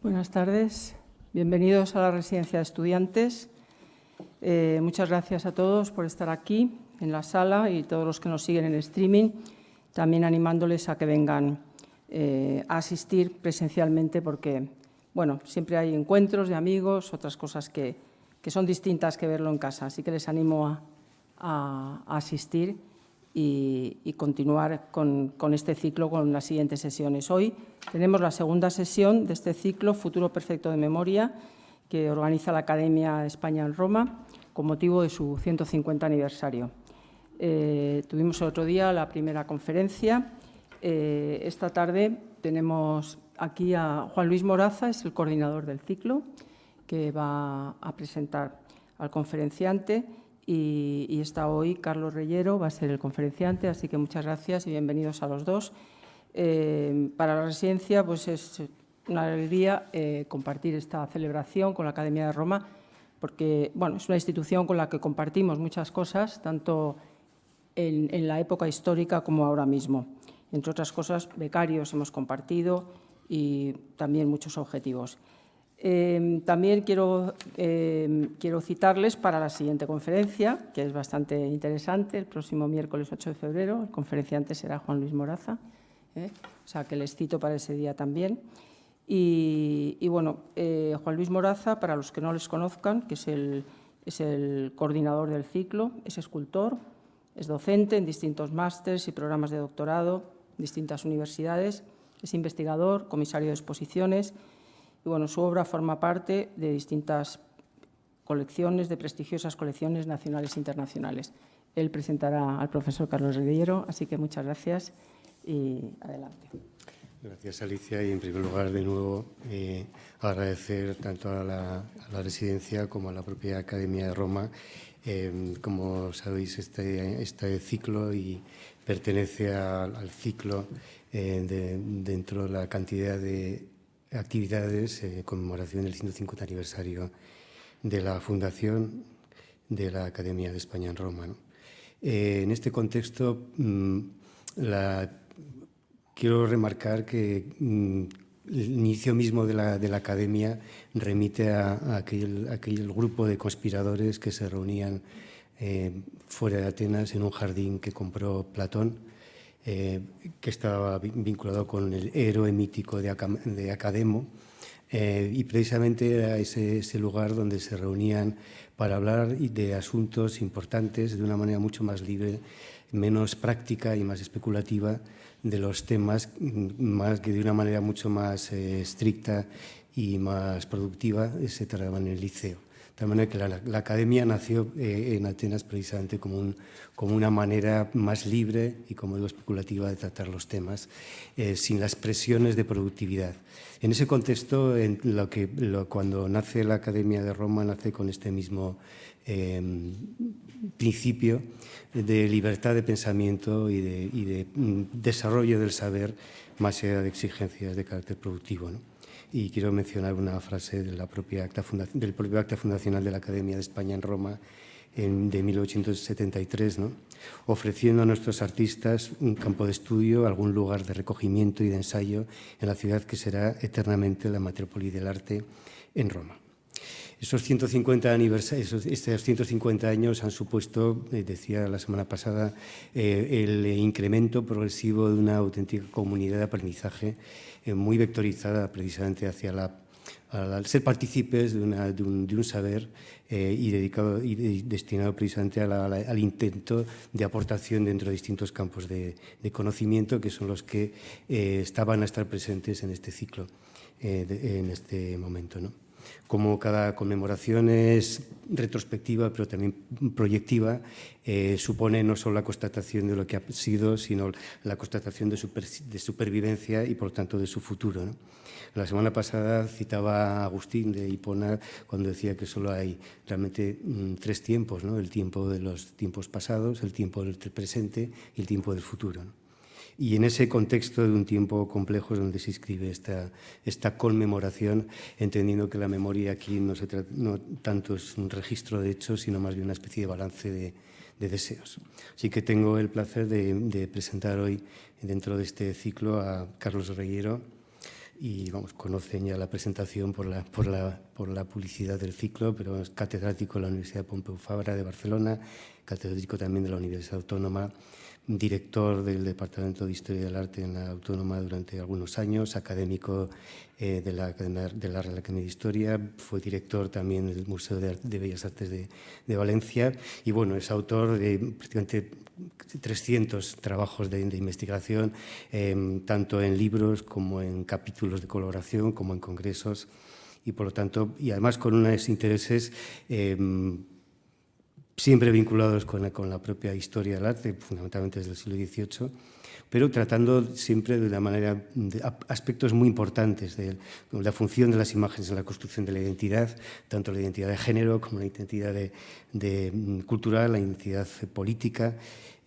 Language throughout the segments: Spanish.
Buenas tardes, bienvenidos a la Residencia de Estudiantes. Muchas gracias a todos por estar aquí en la sala y todos los que nos siguen en streaming, también animándoles a que vengan a asistir presencialmente porque, bueno, siempre hay encuentros de amigos, otras cosas que son distintas que verlo en casa. Así que les animo a asistir y continuar con este ciclo, con las siguientes sesiones. Hoy tenemos la segunda sesión de este ciclo, Futuro Perfecto de Memoria, que organiza la Academia de España en Roma con motivo de su 150 aniversario. Tuvimos el otro día la primera conferencia. Esta tarde tenemos aquí a Juan Luis Moraza, es el coordinador del ciclo, que va a presentar al conferenciante. Y está hoy Carlos Reyero, va a ser el conferenciante, así que muchas gracias y bienvenidos a los dos. Para la residencia pues es una alegría compartir esta celebración con la Academia de Roma, porque bueno, es una institución con la que compartimos muchas cosas, tanto en la época histórica como ahora mismo. Entre otras cosas, becarios hemos compartido y también muchos objetivos. También quiero citarles para la siguiente conferencia, que es bastante interesante, el próximo miércoles 8 de febrero. El conferenciante será Juan Luis Moraza, o sea que les cito para ese día también. Y bueno, Juan Luis Moraza, para los que no les conozcan, que es el coordinador del ciclo, es escultor, es docente en distintos másters y programas de doctorado en distintas universidades, es investigador, comisario de exposiciones. Y bueno, su obra forma parte de distintas colecciones, de prestigiosas colecciones nacionales e internacionales. Él presentará al profesor Carlos Reyero, así que muchas gracias y adelante. Gracias, Alicia. Y en primer lugar, de nuevo, agradecer tanto a la residencia como a la propia Academia de Roma. Como sabéis, este ciclo y pertenece al ciclo dentro de la cantidad de actividades conmemoración del 150 aniversario de la fundación de la Academia de España en Roma, ¿no? En este contexto, quiero remarcar que el inicio mismo de la Academia remite a aquel grupo de conspiradores que se reunían fuera de Atenas en un jardín que compró Platón, que estaba vinculado con el héroe mítico de Academo, y precisamente era ese lugar donde se reunían para hablar de asuntos importantes de una manera mucho más libre, menos práctica y más especulativa de los temas, más que de una manera mucho más estricta y más productiva se trataban en el liceo. De tal manera que la Academia nació en Atenas precisamente como una manera más libre y, como digo, especulativa de tratar los temas, sin las presiones de productividad. En ese contexto, cuando nace la Academia de Roma, nace con este mismo principio de libertad de pensamiento y de desarrollo del saber más allá de exigencias de carácter productivo, ¿no? Y quiero mencionar una frase del propio acta fundacional de la Academia de España en Roma de 1873, ¿no? Ofreciendo a nuestros artistas un campo de estudio, algún lugar de recogimiento y de ensayo en la ciudad que será eternamente la metrópoli del arte en Roma. Estos 150 años han supuesto, decía la semana pasada, el incremento progresivo de una auténtica comunidad de aprendizaje muy vectorizada precisamente hacia al ser partícipes de un saber y destinado precisamente al intento de aportación dentro de distintos campos de conocimiento, que son los que estaban a estar presentes en este ciclo, en este momento, ¿no? Como cada conmemoración es retrospectiva, pero también proyectiva, supone no solo la constatación de lo que ha sido, sino la constatación de supervivencia y, por tanto, de su futuro, ¿no? La semana pasada citaba a Agustín de Hipona cuando decía que solo hay realmente tres tiempos, ¿no? El tiempo de los tiempos pasados, el tiempo del presente y el tiempo del futuro, ¿no? Y en ese contexto de un tiempo complejo es donde se inscribe esta conmemoración, entendiendo que la memoria aquí no tanto es un registro de hechos, sino más bien una especie de balance de deseos. Así que tengo el placer de presentar hoy, dentro de este ciclo, a Carlos Reyero, y vamos, conocen ya la presentación por la publicidad del ciclo, pero es catedrático de la Universidad Pompeu Fabra de Barcelona, catedrático también de la Universidad Autónoma, director del Departamento de Historia del Arte en la Autónoma durante algunos años, académico de la Real Academia de Historia, fue director también del Museo de Bellas Artes de Valencia y, bueno, es autor de prácticamente 300 trabajos de investigación, tanto en libros como en capítulos de colaboración, como en congresos y, por lo tanto, y además con unos intereses siempre vinculados con la propia historia del arte, fundamentalmente desde el siglo XVIII, pero tratando siempre de una manera de aspectos muy importantes de la función de las imágenes en la construcción de la identidad, tanto la identidad de género como la identidad cultural, la identidad política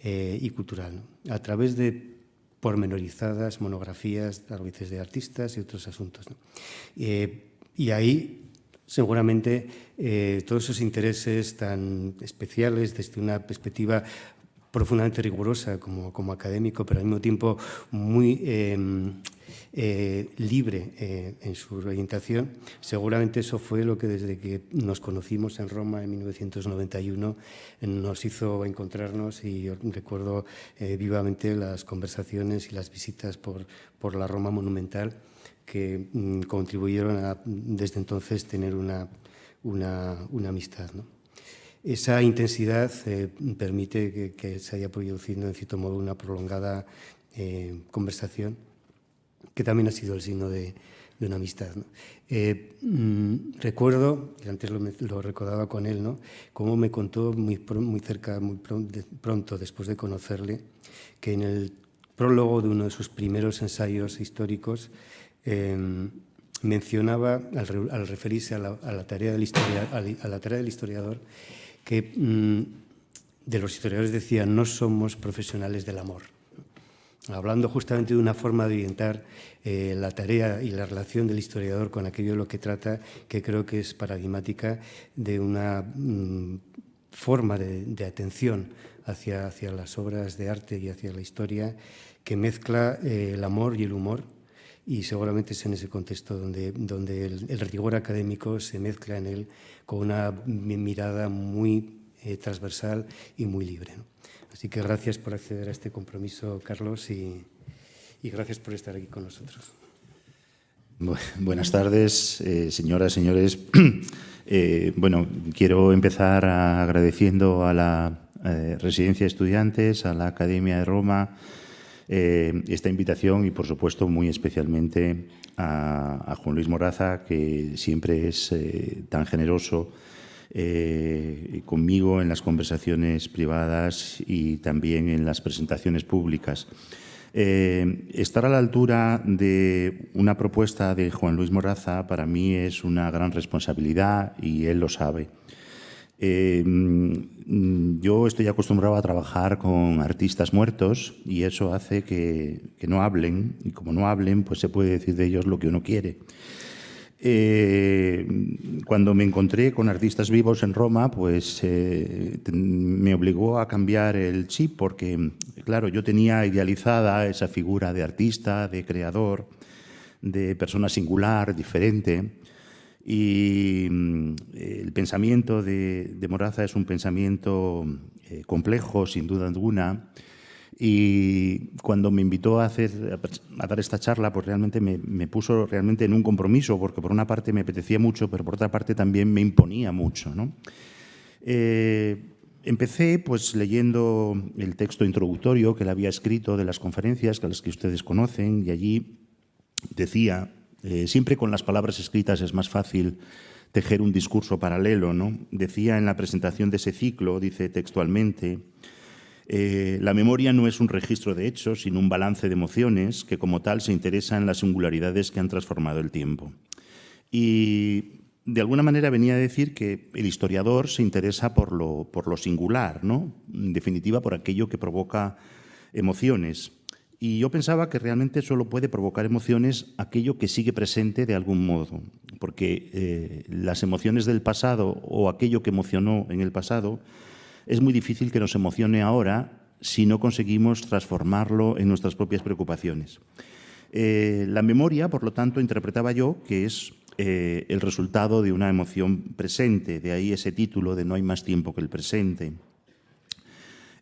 y cultural, ¿no? A través de pormenorizadas monografías a veces de artistas y otros asuntos, ¿no? Y ahí seguramente todos esos intereses tan especiales desde una perspectiva profundamente rigurosa como académico, pero al mismo tiempo muy libre en su orientación, seguramente eso fue lo que desde que nos conocimos en Roma en 1991 nos hizo encontrarnos, y yo recuerdo vivamente las conversaciones y las visitas por la Roma monumental que contribuyeron a, desde entonces, tener una amistad, ¿no? Esa intensidad permite que se haya producido, en cierto modo, una prolongada conversación, que también ha sido el signo de una amistad, ¿no? Recuerdo, y antes lo recordaba con él, ¿no?, cómo me contó muy pronto después de conocerle, que en el prólogo de uno de sus primeros ensayos históricos mencionaba, al referirse a la tarea del historiador, que de los historiadores decía: no somos profesionales del amor, hablando justamente de una forma de orientar la tarea y la relación del historiador con aquello de lo que trata, que creo que es paradigmática de una forma de atención hacia las obras de arte y hacia la historia, que mezcla el amor y el humor. Y seguramente es en ese contexto donde el rigor académico se mezcla en él con una mirada muy transversal y muy libre, ¿no? Así que gracias por acceder a este compromiso, Carlos, y gracias por estar aquí con nosotros. Buenas tardes, señoras, señores. Bueno, quiero empezar agradeciendo a la Residencia de Estudiantes, a la Academia de Roma, esta invitación y, por supuesto, muy especialmente a Juan Luis Moraza, que siempre es tan generoso conmigo en las conversaciones privadas y también en las presentaciones públicas. Estar a la altura de una propuesta de Juan Luis Moraza para mí es una gran responsabilidad y él lo sabe. Yo estoy acostumbrado a trabajar con artistas muertos y eso hace que no hablen, y como no hablen, pues se puede decir de ellos lo que uno quiere. Cuando me encontré con artistas vivos en Roma, pues me obligó a cambiar el chip, porque, claro, yo tenía idealizada esa figura de artista, de creador, de persona singular, diferente. Y el pensamiento de Moraza es un pensamiento complejo, sin duda alguna. Y cuando me invitó a dar esta charla, pues realmente me puso realmente en un compromiso, porque por una parte me apetecía mucho, pero por otra parte también me imponía mucho, ¿no? Empecé pues leyendo el texto introductorio que él había escrito de las conferencias, que las que ustedes conocen, y allí decía, siempre con las palabras escritas es más fácil tejer un discurso paralelo, ¿no? Decía en la presentación de ese ciclo, dice textualmente: la memoria no es un registro de hechos, sino un balance de emociones que, como tal, se interesa en las singularidades que han transformado el tiempo. Y, de alguna manera, venía a decir que el historiador se interesa por lo singular, ¿no? En definitiva, por aquello que provoca emociones. Y yo pensaba que realmente solo puede provocar emociones aquello que sigue presente de algún modo, porque las emociones del pasado o aquello que emocionó en el pasado es muy difícil que nos emocione ahora si no conseguimos transformarlo en nuestras propias preocupaciones. La memoria, por lo tanto, interpretaba yo que es el resultado de una emoción presente, de ahí ese título de No hay más tiempo que el presente.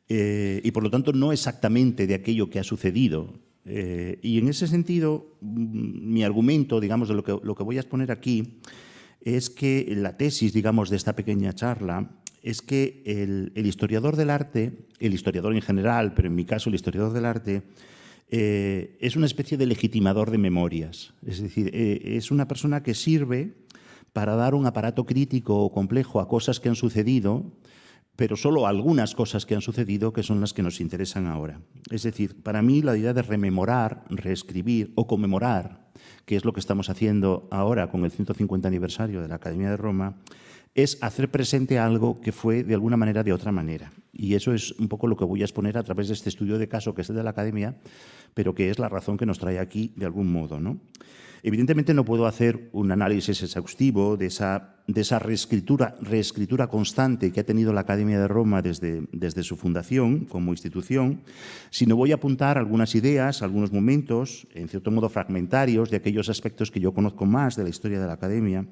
Y por lo tanto no exactamente de aquello que ha sucedido. Y en ese sentido, mi argumento, digamos, de lo que voy a exponer aquí, es que la tesis, digamos, de esta pequeña charla es que el historiador del arte, el historiador en general, pero en mi caso el historiador del arte, es una especie de legitimador de memorias. Es decir, es una persona que sirve para dar un aparato crítico o complejo a cosas que han sucedido, pero solo algunas cosas que han sucedido que son las que nos interesan ahora. Es decir, para mí la idea de rememorar, reescribir o conmemorar, que es lo que estamos haciendo ahora con el 150 aniversario de la Academia de Roma, es hacer presente algo que fue de alguna manera de otra manera. Y eso es un poco lo que voy a exponer a través de este estudio de caso que es el de la Academia, pero que es la razón que nos trae aquí de algún modo, ¿no? Evidentemente no puedo hacer un análisis exhaustivo de esa reescritura constante que ha tenido la Academia de Roma desde su fundación como institución, sino voy a apuntar algunas ideas, algunos momentos, en cierto modo fragmentarios, de aquellos aspectos que yo conozco más de la historia de la Academia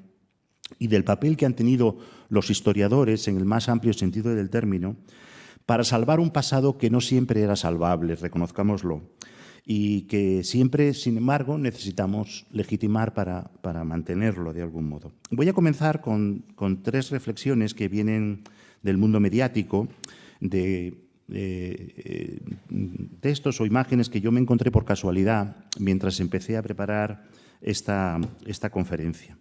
y del papel que han tenido los historiadores, en el más amplio sentido del término, para salvar un pasado que no siempre era salvable, reconozcámoslo, y que siempre, sin embargo, necesitamos legitimar para mantenerlo de algún modo. Voy a comenzar con 3 reflexiones que vienen del mundo mediático, de textos o imágenes que yo me encontré por casualidad mientras empecé a preparar esta conferencia.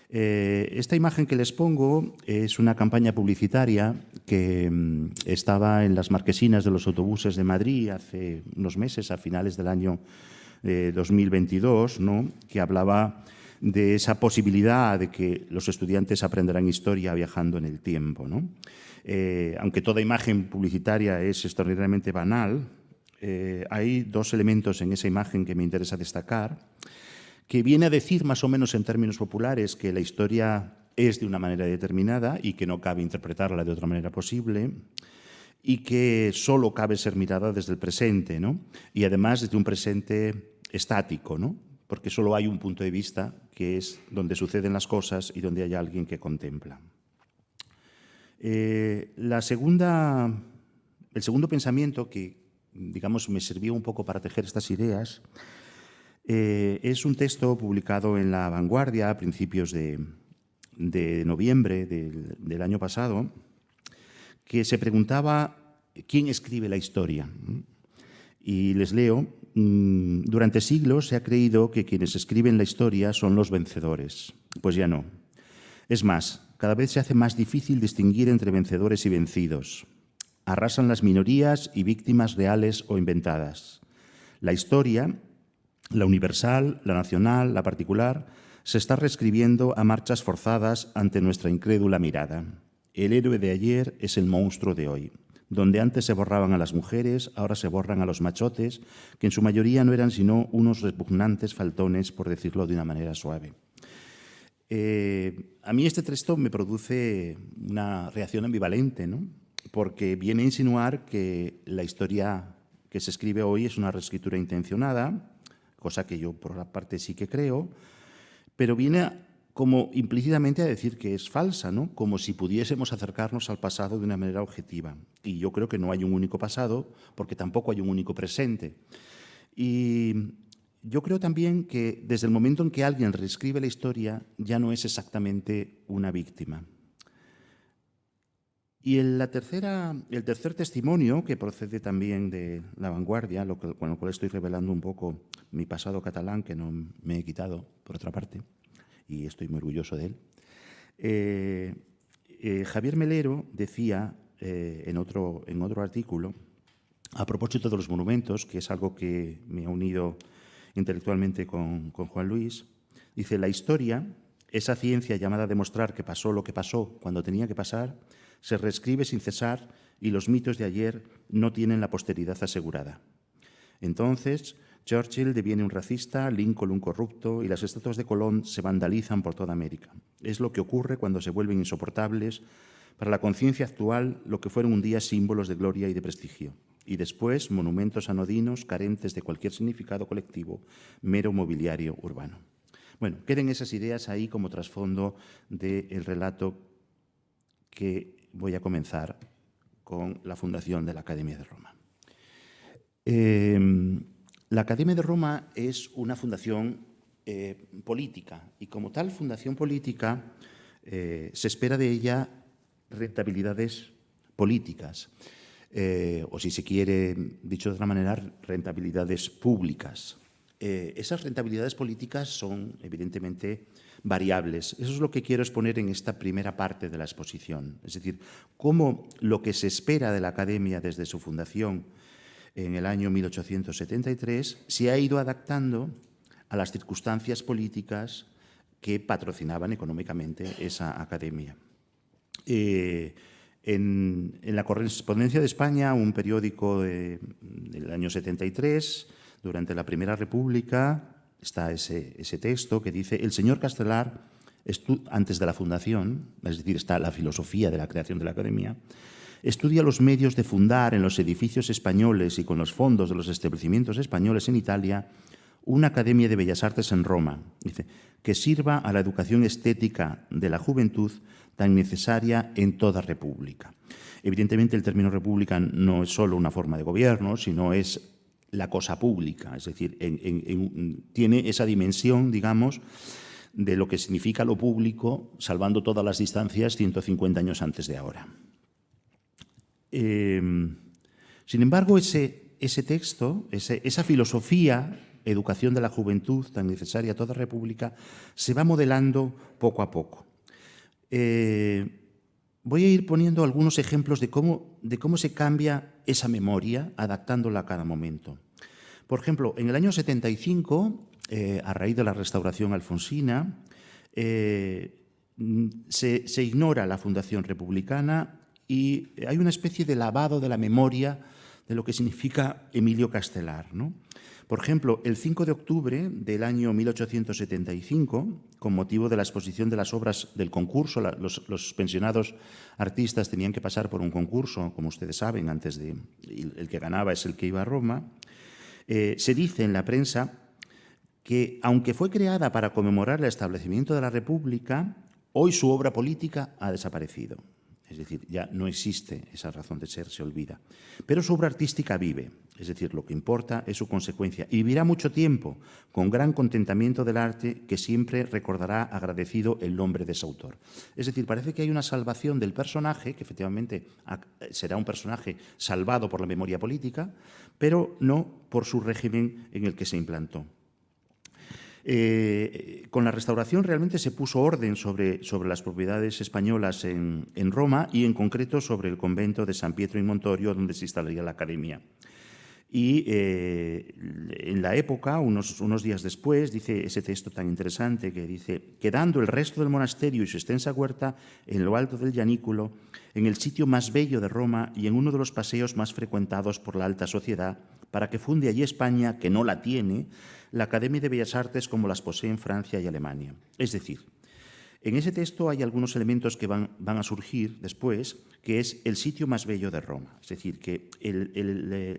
Esta imagen que les pongo es una campaña publicitaria que estaba en las marquesinas de los autobuses de Madrid hace unos meses, a finales del año 2022, ¿no?, que hablaba de esa posibilidad de que los estudiantes aprenderán historia viajando en el tiempo, ¿no? Aunque toda imagen publicitaria es extraordinariamente banal, hay 2 elementos en esa imagen que me interesa destacar, que viene a decir más o menos en términos populares que la historia es de una manera determinada y que no cabe interpretarla de otra manera posible y que solo cabe ser mirada desde el presente, ¿no? Y además desde un presente estático, ¿no? Porque solo hay un punto de vista que es donde suceden las cosas y donde hay alguien que contempla. El segundo pensamiento que, digamos, me sirvió un poco para tejer estas ideas es un texto publicado en La Vanguardia a principios de noviembre del año pasado, que se preguntaba quién escribe la historia. Y les leo: durante siglos se ha creído que quienes escriben la historia son los vencedores. Pues ya no. Es más, cada vez se hace más difícil distinguir entre vencedores y vencidos. Arrasan las minorías y víctimas reales o inventadas. La historia, la universal, la nacional, la particular, se está reescribiendo a marchas forzadas ante nuestra incrédula mirada. El héroe de ayer es el monstruo de hoy. Donde antes se borraban a las mujeres, ahora se borran a los machotes, que en su mayoría no eran sino unos repugnantes faltones, por decirlo de una manera suave. A mí este texto me produce una reacción ambivalente, ¿no? Porque viene a insinuar que la historia que se escribe hoy es una reescritura intencionada, cosa que yo por la parte sí que creo, pero viene como implícitamente a decir que es falsa, ¿no? Como si pudiésemos acercarnos al pasado de una manera objetiva. Y yo creo que no hay un único pasado, porque tampoco hay un único presente. Y yo creo también que desde el momento en que alguien reescribe la historia, ya no es exactamente una víctima. Y el tercer testimonio, que procede también de La Vanguardia, con lo cual estoy revelando un poco mi pasado catalán, que no me he quitado, por otra parte, y estoy muy orgulloso de él. Javier Melero decía en otro artículo, a propósito de los monumentos, que es algo que me ha unido intelectualmente con Juan Luis, dice: la historia, esa ciencia llamada a demostrar que pasó lo que pasó cuando tenía que pasar, se reescribe sin cesar y los mitos de ayer no tienen la posteridad asegurada. Entonces, Churchill deviene un racista, Lincoln un corrupto y las estatuas de Colón se vandalizan por toda América. Es lo que ocurre cuando se vuelven insoportables para la conciencia actual lo que fueron un día símbolos de gloria y de prestigio. y después monumentos anodinos carentes de cualquier significado colectivo, mero mobiliario urbano. Bueno, queden esas ideas ahí como trasfondo del relato que voy a comenzar con la fundación de la Academia de Roma. La Academia de Roma es una fundación política y como tal fundación política se espera de ella rentabilidades políticas o si se quiere, dicho de otra manera, rentabilidades públicas. Esas rentabilidades políticas son evidentemente variables. Eso es lo que quiero exponer en esta primera parte de la exposición. Es decir, cómo lo que se espera de la Academia desde su fundación en el año 1873 se ha ido adaptando a las circunstancias políticas que patrocinaban económicamente esa Academia. En la Correspondencia de España, un periódico del año 73, durante la Primera República, está ese texto que dice: el señor Castelar, antes de la fundación, es decir, está la filosofía de la creación de la Academia, estudia los medios de fundar en los edificios españoles y con los fondos de los establecimientos españoles en Italia una Academia de Bellas Artes en Roma, dice, que sirva a la educación estética de la juventud tan necesaria en toda república. Evidentemente, el término república no es solo una forma de gobierno, sino es la cosa pública, es decir, tiene esa dimensión, digamos, de lo que significa lo público, salvando todas las distancias 150 años antes de ahora. Sin embargo, ese texto, esa filosofía, educación de la juventud tan necesaria a toda república, se va modelando poco a poco. Voy a ir poniendo algunos ejemplos de cómo se cambia esa memoria, adaptándola a cada momento. Por ejemplo, en el año 75, a raíz de la restauración alfonsina, se ignora la fundación republicana y hay una especie de lavado de la memoria de lo que significa Emilio Castelar, ¿no? Por ejemplo, el 5 de octubre del año 1875, con motivo de la exposición de las obras del concurso, los pensionados artistas tenían que pasar por un concurso, como ustedes saben, antes de el que ganaba es el que iba a Roma, se dice en la prensa que, aunque fue creada para conmemorar el establecimiento de la República, hoy su obra política ha desaparecido. Es decir, ya no existe esa razón de ser, se olvida. Pero su obra artística vive, es decir, lo que importa es su consecuencia. Y vivirá mucho tiempo, con gran contentamiento del arte, que siempre recordará agradecido el nombre de su autor. Es decir, parece que hay una salvación del personaje, que efectivamente será un personaje salvado por la memoria política, pero no por su régimen en el que se implantó. Con la restauración realmente se puso orden sobre las propiedades españolas en Roma y en concreto sobre el convento de San Pietro in Montorio, donde se instalaría la Academia. Y en la época, unos días después, dice ese texto tan interesante que dice: quedando el resto del monasterio y su extensa huerta en lo alto del Llanículo, en el sitio más bello de Roma y en uno de los paseos más frecuentados por la alta sociedad, para que funde allí España, que no la tiene, la Academia de Bellas Artes como las posee en Francia y Alemania. Es decir, en ese texto hay algunos elementos que van a surgir después, que es el sitio más bello de Roma. Es decir, que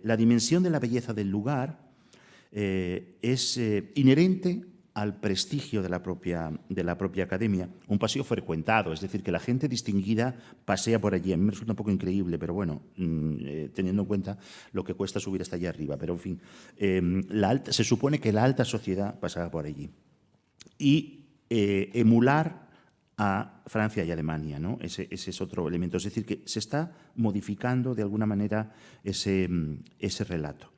la dimensión de la belleza del lugar es inherente al prestigio de la propia Academia. Un paseo frecuentado, es decir, que la gente distinguida pasea por allí. A mí me resulta un poco increíble, pero bueno, teniendo en cuenta lo que cuesta subir hasta allá arriba. Pero en fin, se supone que la alta sociedad pasaba por allí. Y emular a Francia y Alemania, ¿no? Ese es otro elemento. Es decir, que se está modificando de alguna manera ese relato.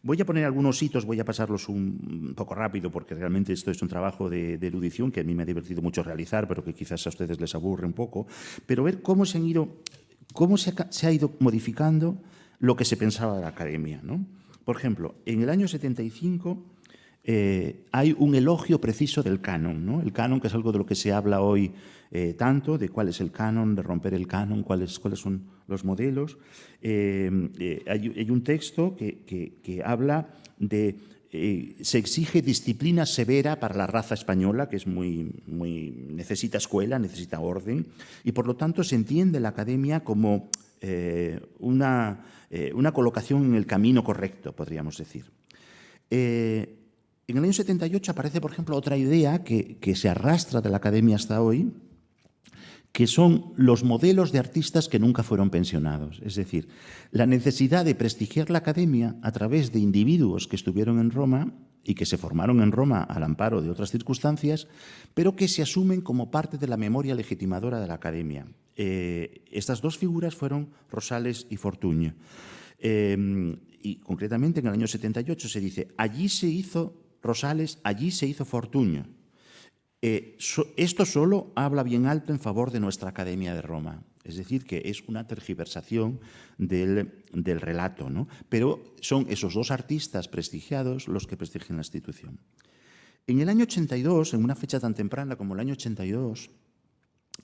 Voy a poner algunos hitos, voy a pasarlos un poco rápido porque realmente esto es un trabajo de erudición que a mí me ha divertido mucho realizar, pero que quizás a ustedes les aburre un poco. Pero ver cómo se ha ido modificando lo que se pensaba de la Academia, ¿no? Por ejemplo, en el año 75 hay un elogio preciso del canon, ¿no? El canon, que es algo de lo que se habla hoy tanto, de cuál es el canon, de romper el canon, cuáles son los modelos. Hay un texto que habla de se exige disciplina severa para la raza española, que es necesita escuela, necesita orden, y por lo tanto se entiende la academia como una colocación en el camino correcto, podríamos decir. En el año 78 aparece, por ejemplo, otra idea que se arrastra de la academia hasta hoy, que son los modelos de artistas que nunca fueron pensionados. Es decir, la necesidad de prestigiar la academia a través de individuos que estuvieron en Roma y que se formaron en Roma al amparo de otras circunstancias, pero que se asumen como parte de la memoria legitimadora de la academia. Estas dos figuras fueron Rosales y Fortuño. Y concretamente en el año 78 se dice, allí se hizo Rosales, allí se hizo Fortuño. Esto solo habla bien alto en favor de nuestra Academia de Roma. Es decir, que es una tergiversación del relato, ¿no? Pero son esos dos artistas prestigiados los que prestigian la institución. En el año 82, en una fecha tan temprana como el año 82,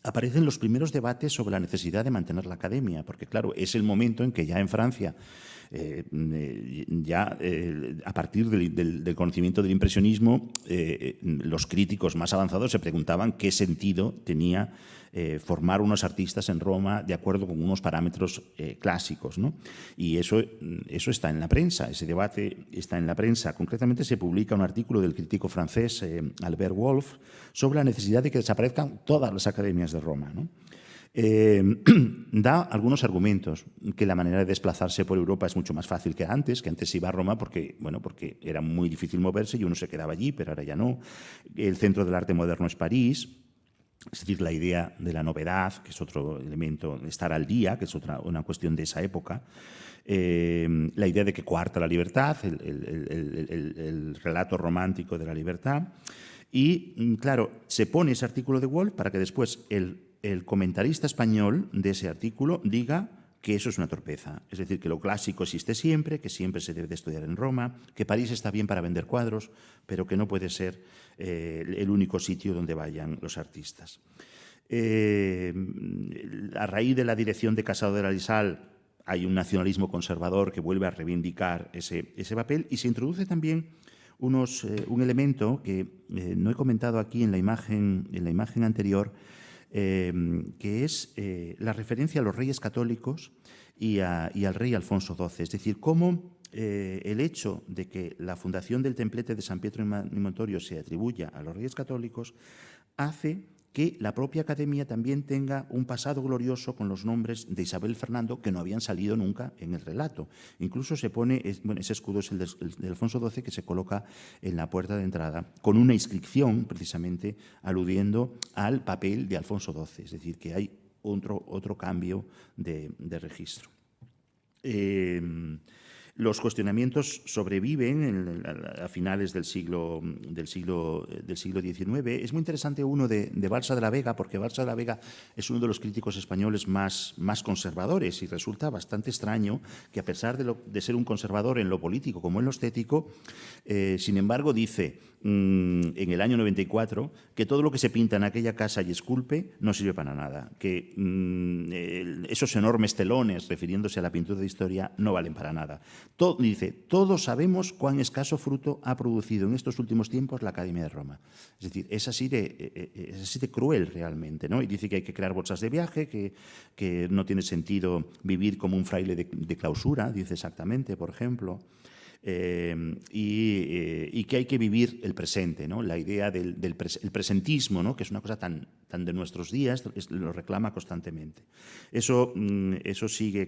aparecen los primeros debates sobre la necesidad de mantener la academia, porque claro, es el momento en que ya en Francia, a partir del conocimiento del impresionismo, los críticos más avanzados se preguntaban qué sentido tenía formar unos artistas en Roma de acuerdo con unos parámetros clásicos, ¿no? Y eso está en la prensa, ese debate está en la prensa. Concretamente se publica un artículo del crítico francés Albert Wolff sobre la necesidad de que desaparezcan todas las academias de Roma, ¿no? Da algunos argumentos, que la manera de desplazarse por Europa es mucho más fácil que antes se iba a Roma porque era muy difícil moverse y uno se quedaba allí, pero ahora ya no. El centro del arte moderno es París, es decir, la idea de la novedad, que es otro elemento, estar al día, que es una cuestión de esa época. La idea de que coarta la libertad, el relato romántico de la libertad. Y, claro, se pone ese artículo de Wolff para que después el comentarista español de ese artículo diga que eso es una torpeza. Es decir, que lo clásico existe siempre, que siempre se debe de estudiar en Roma, que París está bien para vender cuadros, pero que no puede ser el único sitio donde vayan los artistas. A raíz de la dirección de Casado de la Lisal hay un nacionalismo conservador que vuelve a reivindicar ese papel y se introduce también un elemento que no he comentado aquí en la imagen anterior, que es la referencia a los reyes católicos y al rey Alfonso XII. Es decir, cómo el hecho de que la fundación del templete de San Pietro y Montorio se atribuya a los reyes católicos hace que la propia academia también tenga un pasado glorioso con los nombres de Isabel Fernando que no habían salido nunca en el relato. Incluso se pone, ese escudo es el de Alfonso XII que se coloca en la puerta de entrada con una inscripción precisamente aludiendo al papel de Alfonso XII, es decir, que hay otro cambio de registro. Los cuestionamientos sobreviven a finales del siglo XIX. Es muy interesante uno de Balsa de la Vega, porque Balsa de la Vega es uno de los críticos españoles más conservadores y resulta bastante extraño que, a pesar de ser un conservador en lo político como en lo estético, sin embargo dice en el año 94 que todo lo que se pinta en aquella casa y esculpe no sirve para nada, que esos enormes telones, refiriéndose a la pintura de historia, no valen para nada. Dice, todos sabemos cuán escaso fruto ha producido en estos últimos tiempos la Academia de Roma. Es decir, es así de cruel realmente, ¿no? Y dice que hay que crear bolsas de viaje, que no tiene sentido vivir como un fraile de clausura, dice exactamente, por ejemplo. Y que hay que vivir el presente, ¿no? La idea del presentismo, ¿no? Que es una cosa tan de nuestros días, lo reclama constantemente. Eso sigue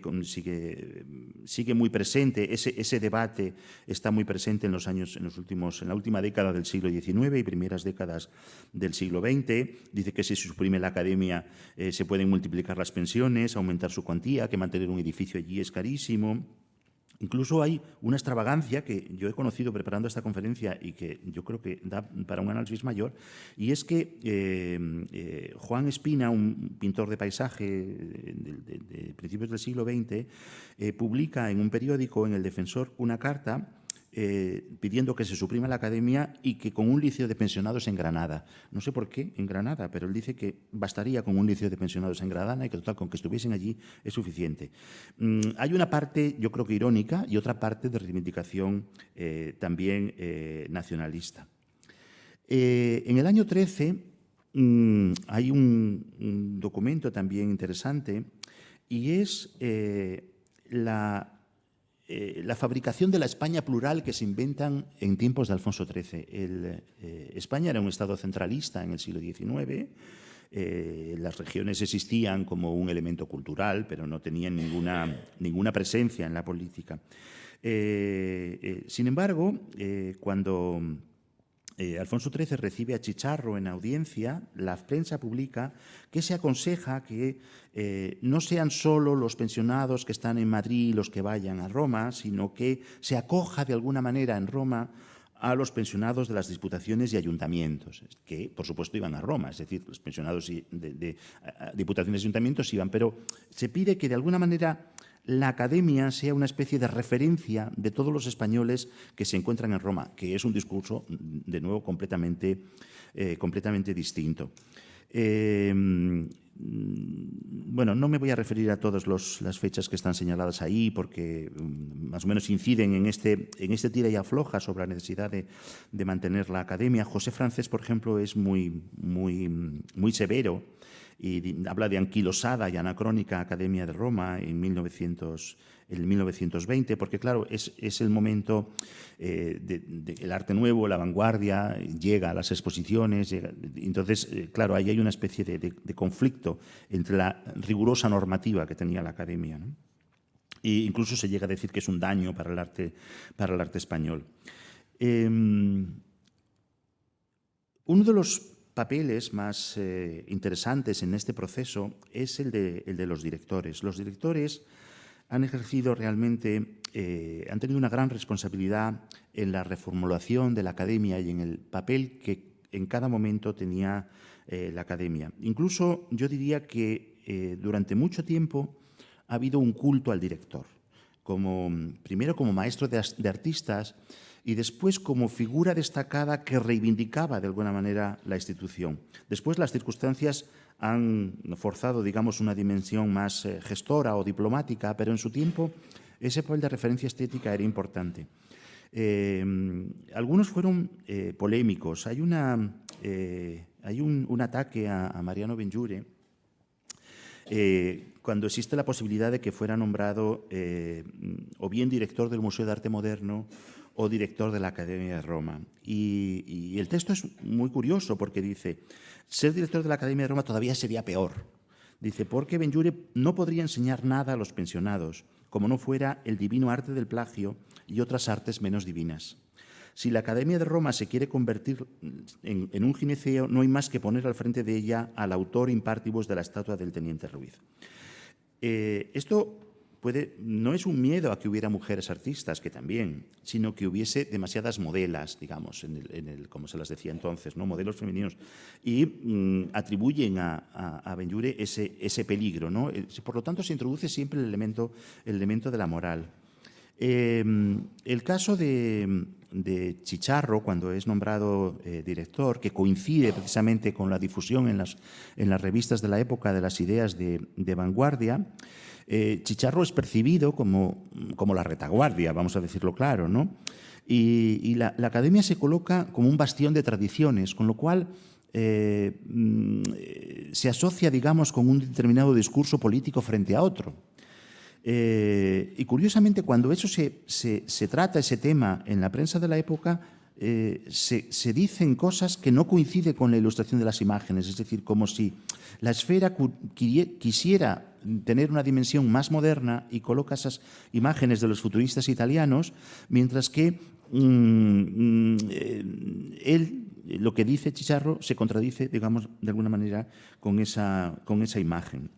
muy presente, ese debate está muy presente en la última década del siglo XIX y primeras décadas del siglo XX. Dice que si se suprime la academia se pueden multiplicar las pensiones, aumentar su cuantía, que mantener un edificio allí es carísimo. Incluso hay una extravagancia que yo he conocido preparando esta conferencia y que yo creo que da para un análisis mayor, y es que Juan Espina, un pintor de paisaje de principios del siglo XX, publica en un periódico, en El Defensor, una carta pidiendo que se suprima la academia y que con un liceo de pensionados en Granada. No sé por qué en Granada, pero él dice que bastaría con un liceo de pensionados en Granada y que total, con que estuviesen allí es suficiente. Hay una parte, yo creo que irónica, y otra parte de reivindicación también nacionalista. En el año 13 hay un documento también interesante y es la fabricación de la España plural que se inventan en tiempos de Alfonso XIII. España era un estado centralista en el siglo XIX. Las regiones existían como un elemento cultural, pero no tenían ninguna presencia en la política. Sin embargo, cuando Alfonso XIII recibe a Chicharro en audiencia, la prensa publica que se aconseja que no sean solo los pensionados que están en Madrid los que vayan a Roma, sino que se acoja de alguna manera en Roma a los pensionados de las diputaciones y ayuntamientos, que por supuesto iban a Roma, es decir, los pensionados de diputaciones y ayuntamientos iban, pero se pide que de alguna manera la academia sea una especie de referencia de todos los españoles que se encuentran en Roma, que es un discurso, de nuevo, completamente distinto. Bueno, no me voy a referir a todas las fechas que están señaladas ahí porque más o menos inciden en este tira y afloja sobre la necesidad de mantener la academia. José Francés, por ejemplo, es muy severo y habla de anquilosada y anacrónica Academia de Roma en 1920, porque claro, es el momento del arte nuevo, la vanguardia, llega a las exposiciones, entonces, claro, ahí hay una especie de conflicto entre la rigurosa normativa que tenía la Academia, ¿no? E incluso se llega a decir que es un daño para el arte español. Uno de los papeles más interesantes en este proceso es el de los directores. Los directores han ejercido realmente, han tenido una gran responsabilidad en la reformulación de la academia y en el papel que en cada momento tenía la academia. Incluso yo diría que durante mucho tiempo ha habido un culto al director, primero como maestro de artistas y después como figura destacada que reivindicaba de alguna manera la institución. Después las circunstancias han forzado, digamos, una dimensión más gestora o diplomática, pero en su tiempo ese papel de referencia estética era importante. Algunos fueron polémicos. Hay un ataque a Mariano Benlliure cuando existe la posibilidad de que fuera nombrado o bien director del Museo de Arte Moderno o director de la Academia de Roma. Y el texto es muy curioso porque dice, ser director de la Academia de Roma todavía sería peor. Dice, porque Benlliure no podría enseñar nada a los pensionados, como no fuera el divino arte del plagio y otras artes menos divinas. Si la Academia de Roma se quiere convertir en un gineceo, no hay más que poner al frente de ella al autor in partibus de la estatua del Teniente Ruiz. Esto no es un miedo a que hubiera mujeres artistas, que también, sino que hubiese demasiadas modelas, digamos, como se las decía entonces, ¿no? Modelos femeninos, y atribuyen a Benlliure ese peligro, ¿no? Por lo tanto, se introduce siempre el elemento de la moral. El caso de Chicharro, cuando es nombrado director, que coincide precisamente con la difusión en las revistas de la época de las ideas de vanguardia, Chicharro es percibido como la retaguardia, vamos a decirlo claro, ¿no? Y la academia se coloca como un bastión de tradiciones, con lo cual se asocia, digamos, con un determinado discurso político frente a otro. Y curiosamente, cuando eso se trata, ese tema, en la prensa de la época, se dicen cosas que no coinciden con la ilustración de las imágenes, es decir, como si la esfera quisiera tener una dimensión más moderna y coloca esas imágenes de los futuristas italianos, mientras que él, lo que dice Chicharro, se contradice, digamos, de alguna manera con esa imagen.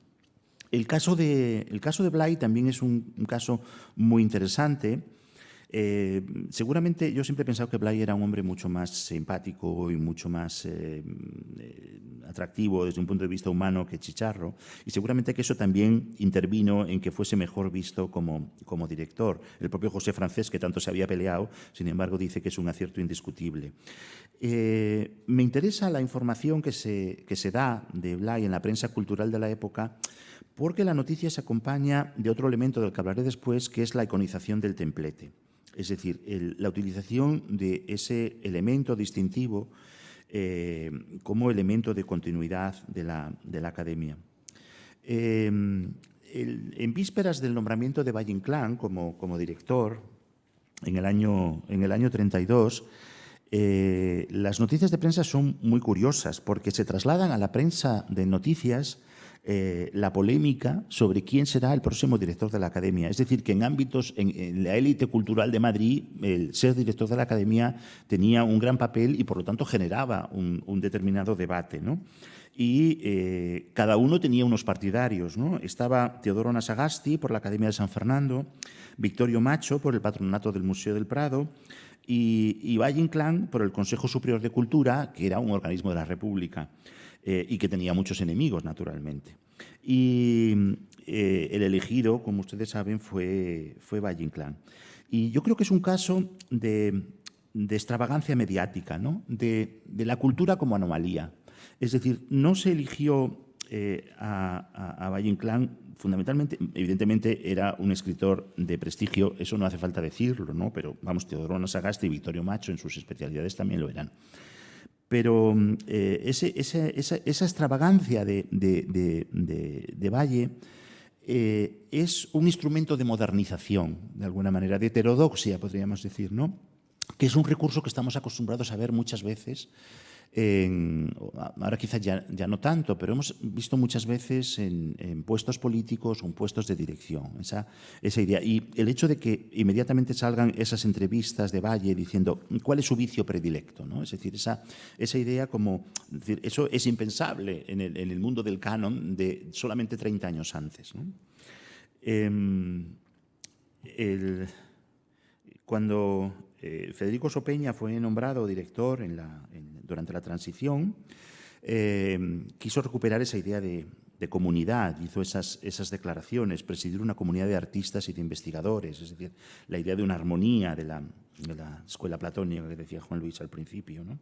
El caso de Blay también es un caso muy interesante. Seguramente yo siempre he pensado que Blay era un hombre mucho más simpático y mucho más atractivo desde un punto de vista humano que Chicharro, y seguramente que eso también intervino en que fuese mejor visto como director. El propio José Francés, que tanto se había peleado, sin embargo dice que es un acierto indiscutible. Me interesa la información que se da de Blay en la prensa cultural de la época, porque la noticia se acompaña de otro elemento del que hablaré después, que es la iconización del templete. Es decir, la utilización de ese elemento distintivo como elemento de continuidad de la academia. En vísperas del nombramiento de Valle-Inclán como director, en el año 32, las noticias de prensa son muy curiosas porque se trasladan a la prensa de noticias la polémica sobre quién será el próximo director de la Academia. Es decir, que en ámbitos, en la élite cultural de Madrid, el ser director de la Academia tenía un gran papel y, por lo tanto, generaba un determinado debate, ¿no? Y cada uno tenía unos partidarios, ¿no? Estaba Teodoro Nasagasti por la Academia de San Fernando, Victorio Macho por el Patronato del Museo del Prado y Valle-Inclán por el Consejo Superior de Cultura, que era un organismo de la República. Y que tenía muchos enemigos, naturalmente. Y el elegido, como ustedes saben, fue Valle-Inclán. Y yo creo que es un caso de extravagancia mediática, ¿no? De la cultura como anomalía. Es decir, no se eligió a Valle-Inclán fundamentalmente, evidentemente era un escritor de prestigio, eso no hace falta decirlo, ¿no? Pero vamos, Teodoro Nasagasti y Victorio Macho en sus especialidades también lo eran. Pero esa extravagancia de Valle es un instrumento de modernización, de alguna manera, de heterodoxia, podríamos decir, ¿no? Que es un recurso que estamos acostumbrados a ver muchas veces. Ahora quizás ya no tanto, pero hemos visto muchas veces en puestos políticos o en puestos de dirección, esa idea. Y el hecho de que inmediatamente salgan esas entrevistas de Valle diciendo cuál es su vicio predilecto, ¿no? Es decir, esa idea como, decir, eso es impensable en el mundo del canon de solamente 30 años antes, ¿no? Cuando Federico Sopeña fue nombrado director durante la transición, quiso recuperar esa idea de comunidad, hizo esas declaraciones, presidir una comunidad de artistas y de investigadores, es decir, la idea de una armonía de la escuela platónica que decía Juan Luis al principio, ¿no?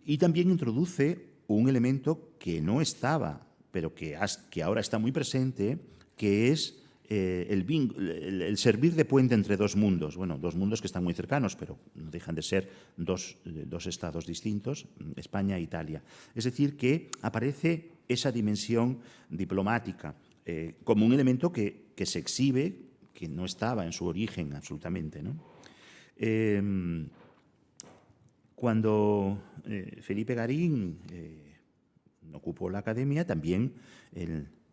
Y también introduce un elemento que no estaba, pero que ahora está muy presente, que es el servir de puente entre dos mundos. Bueno, dos mundos que están muy cercanos, pero no dejan de ser dos estados distintos, España e Italia. Es decir, que aparece esa dimensión diplomática como un elemento que se exhibe, que no estaba en su origen absolutamente, ¿no? Cuando Felipe Garín ocupó la Academia, también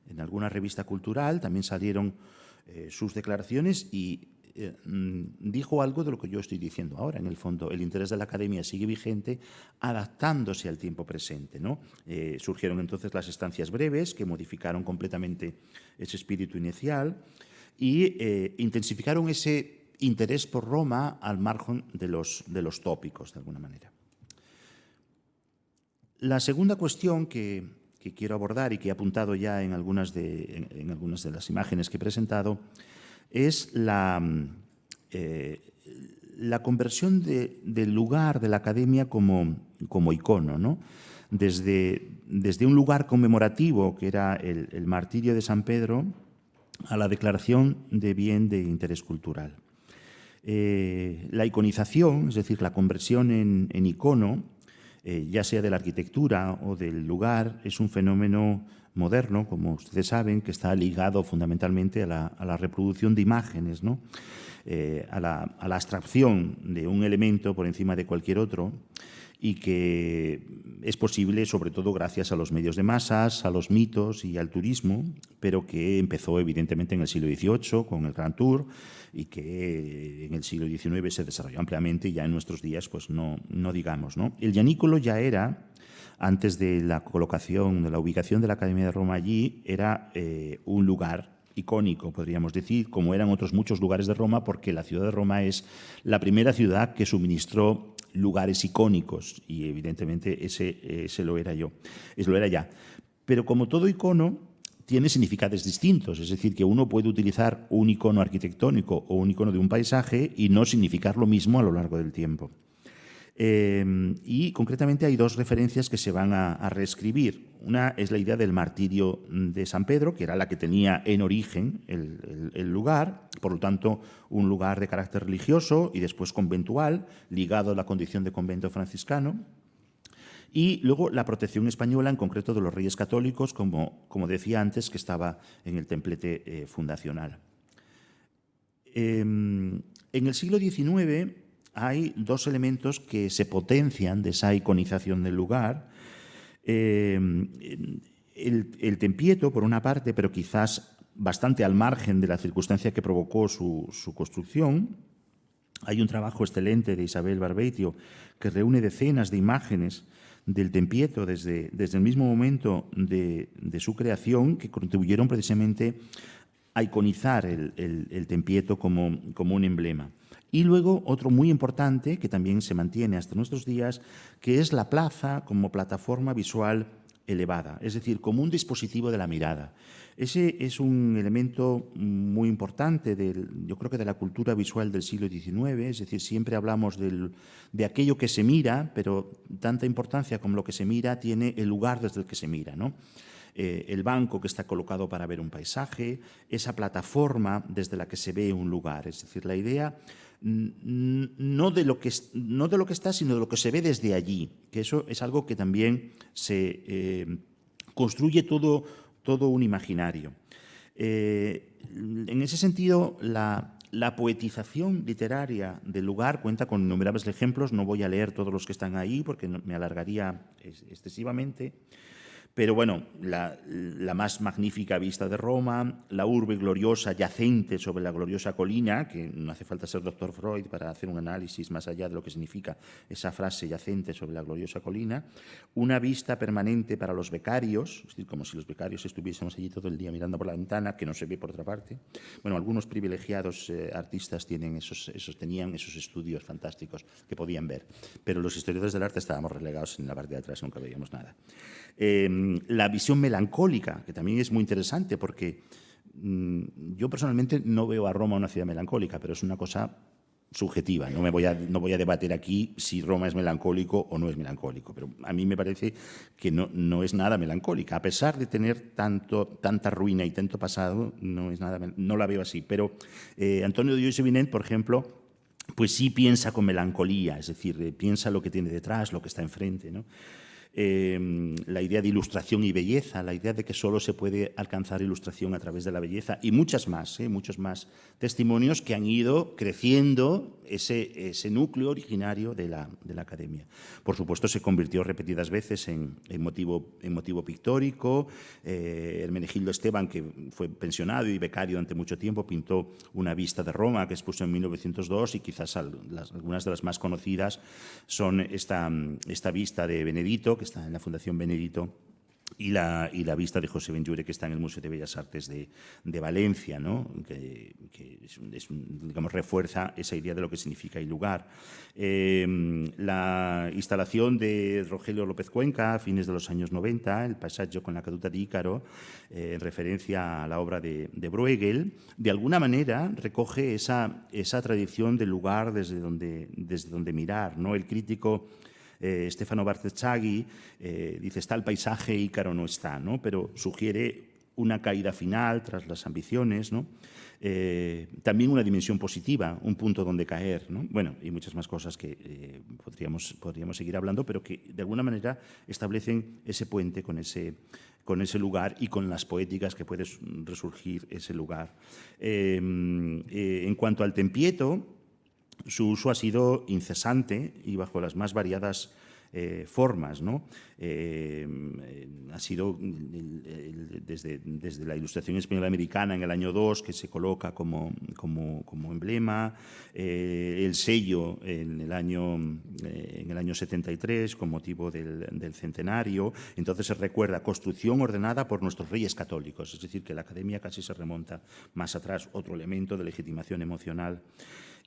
en alguna revista cultural también salieron sus declaraciones y dijo algo de lo que yo estoy diciendo ahora. En el fondo, el interés de la Academia sigue vigente, adaptándose al tiempo presente, ¿no? Surgieron entonces las estancias breves, que modificaron completamente ese espíritu inicial y intensificaron ese interés por Roma al margen de los tópicos, de alguna manera. La segunda cuestión que quiero abordar y que he apuntado ya en algunas de las imágenes que he presentado es la conversión del lugar de la Academia como icono, ¿no? Desde un lugar conmemorativo, que era el martirio de San Pedro, a la declaración de bien de interés cultural. La iconización, es decir, la conversión en icono, ya sea de la arquitectura o del lugar, es un fenómeno moderno, como ustedes saben, que está ligado fundamentalmente a la reproducción de imágenes, ¿no? A la abstracción de un elemento por encima de cualquier otro, y que es posible sobre todo gracias a los medios de masas, a los mitos y al turismo, pero que empezó evidentemente en el siglo XVIII con el Grand Tour y que en el siglo XIX se desarrolló ampliamente y ya en nuestros días pues no digamos, ¿no? El Gianicolo ya era, antes de la colocación, de la ubicación de la Academia de Roma allí, era un lugar icónico, podríamos decir, como eran otros muchos lugares de Roma, porque la ciudad de Roma es la primera ciudad que suministró lugares icónicos y evidentemente ese lo era ya. Pero como todo icono, tiene significados distintos, es decir, que uno puede utilizar un icono arquitectónico o un icono de un paisaje y no significar lo mismo a lo largo del tiempo. Y concretamente hay dos referencias que se van a reescribir. Una es la idea del martirio de San Pedro, que era la que tenía en origen el lugar, por lo tanto un lugar de carácter religioso y después conventual, ligado a la condición de convento franciscano. Y luego la protección española, en concreto de los reyes católicos, como decía antes, que estaba en el templete fundacional. En el siglo XIX hay dos elementos que se potencian de esa iconización del lugar. El Tempietto, por una parte, pero quizás bastante al margen de la circunstancia que provocó su construcción. Hay un trabajo excelente de Isabel Barbeitio que reúne decenas de imágenes del Tempietto desde el mismo momento de su creación, que contribuyeron precisamente a iconizar el Tempietto como un emblema. Y luego otro muy importante, que también se mantiene hasta nuestros días, que es la plaza como plataforma visual elevada, es decir, como un dispositivo de la mirada. Ese es un elemento muy importante, yo creo que de la cultura visual del siglo XIX, es decir, siempre hablamos de aquello que se mira, pero tanta importancia como lo que se mira tiene el lugar desde el que se mira, ¿no? El banco que está colocado para ver un paisaje, esa plataforma desde la que se ve un lugar, es decir, la idea no de lo que está, sino de lo que se ve desde allí, que eso es algo que también se construye todo un imaginario. En ese sentido, la poetización literaria del lugar cuenta con innumerables ejemplos. No voy a leer todos los que están ahí porque me alargaría excesivamente. Pero bueno, la más magnífica vista de Roma, la urbe gloriosa yacente sobre la gloriosa colina, que no hace falta ser doctor Freud para hacer un análisis más allá de lo que significa esa frase yacente sobre la gloriosa colina, una vista permanente para los becarios, es decir, como si los becarios estuviésemos allí todo el día mirando por la ventana, que no se ve por otra parte. Bueno, algunos privilegiados artistas tenían esos estudios fantásticos que podían ver, pero los historiadores del arte estábamos relegados en la parte de atrás, nunca veíamos nada. La visión melancólica, que también es muy interesante porque yo personalmente no veo a Roma una ciudad melancólica, pero es una cosa subjetiva. No voy a debatir aquí si Roma es melancólico o no es melancólico, pero a mí me parece que no es nada melancólica. A pesar de tener tanta ruina y tanto pasado, no la veo así. Pero Antonio de Joseph, por ejemplo, pues sí piensa con melancolía, es decir, piensa lo que tiene detrás, lo que está enfrente, ¿no? La idea de ilustración y belleza, la idea de que solo se puede alcanzar ilustración a través de la belleza y muchos más testimonios que han ido creciendo ese núcleo originario de la academia. Por supuesto, se convirtió repetidas veces en motivo pictórico. Hermenegildo Esteban, que fue pensionado y becario durante mucho tiempo, pintó una vista de Roma que expuso en 1902 y quizás algunas de las más conocidas son esta vista de Benedito, que está en la Fundación Benedito, y la vista de José Benlliure, que está en el Museo de Bellas Artes de Valencia, ¿no? que digamos, refuerza esa idea de lo que significa el lugar. La instalación de Rogelio López Cuenca a fines de los años 90, el Passaggio con la caduta de Ícaro, en referencia a la obra de Bruegel, de alguna manera recoge esa tradición del lugar desde donde mirar, ¿no? El crítico Stefano Bartecciaghi dice: está el paisaje, Ícaro no está, ¿no? Pero sugiere una caída final tras las ambiciones, ¿no? También una dimensión positiva, un punto donde caer, ¿no? Bueno, y muchas más cosas que podríamos seguir hablando, pero que de alguna manera establecen ese puente con ese lugar y con las poéticas que puede resurgir ese lugar. En cuanto al Tempietto, su uso ha sido incesante y bajo las más variadas formas, ¿no? Ha sido desde la Ilustración española americana en el año 2, que se coloca como emblema, el sello en el año 73 con motivo del centenario. Entonces se recuerda construcción ordenada por nuestros reyes católicos, es decir, que la Academia casi se remonta más atrás, otro elemento de legitimación emocional.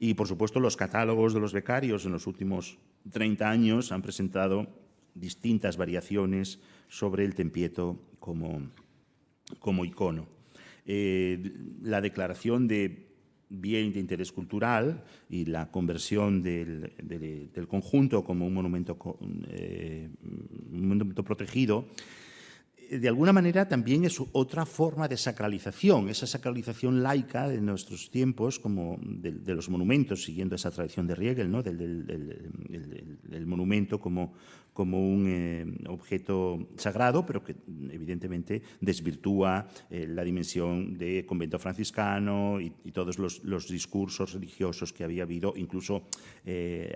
Y, por supuesto, los catálogos de los becarios en los últimos 30 años han presentado distintas variaciones sobre el Tempieto como icono. La declaración de bien de interés cultural y la conversión del conjunto como un monumento protegido, de alguna manera también es otra forma de sacralización, esa sacralización laica de nuestros tiempos, como de los monumentos, siguiendo esa tradición de Riegel, ¿no? del monumento como un objeto sagrado, pero que evidentemente desvirtúa la dimensión de convento franciscano y todos los discursos religiosos que había habido, incluso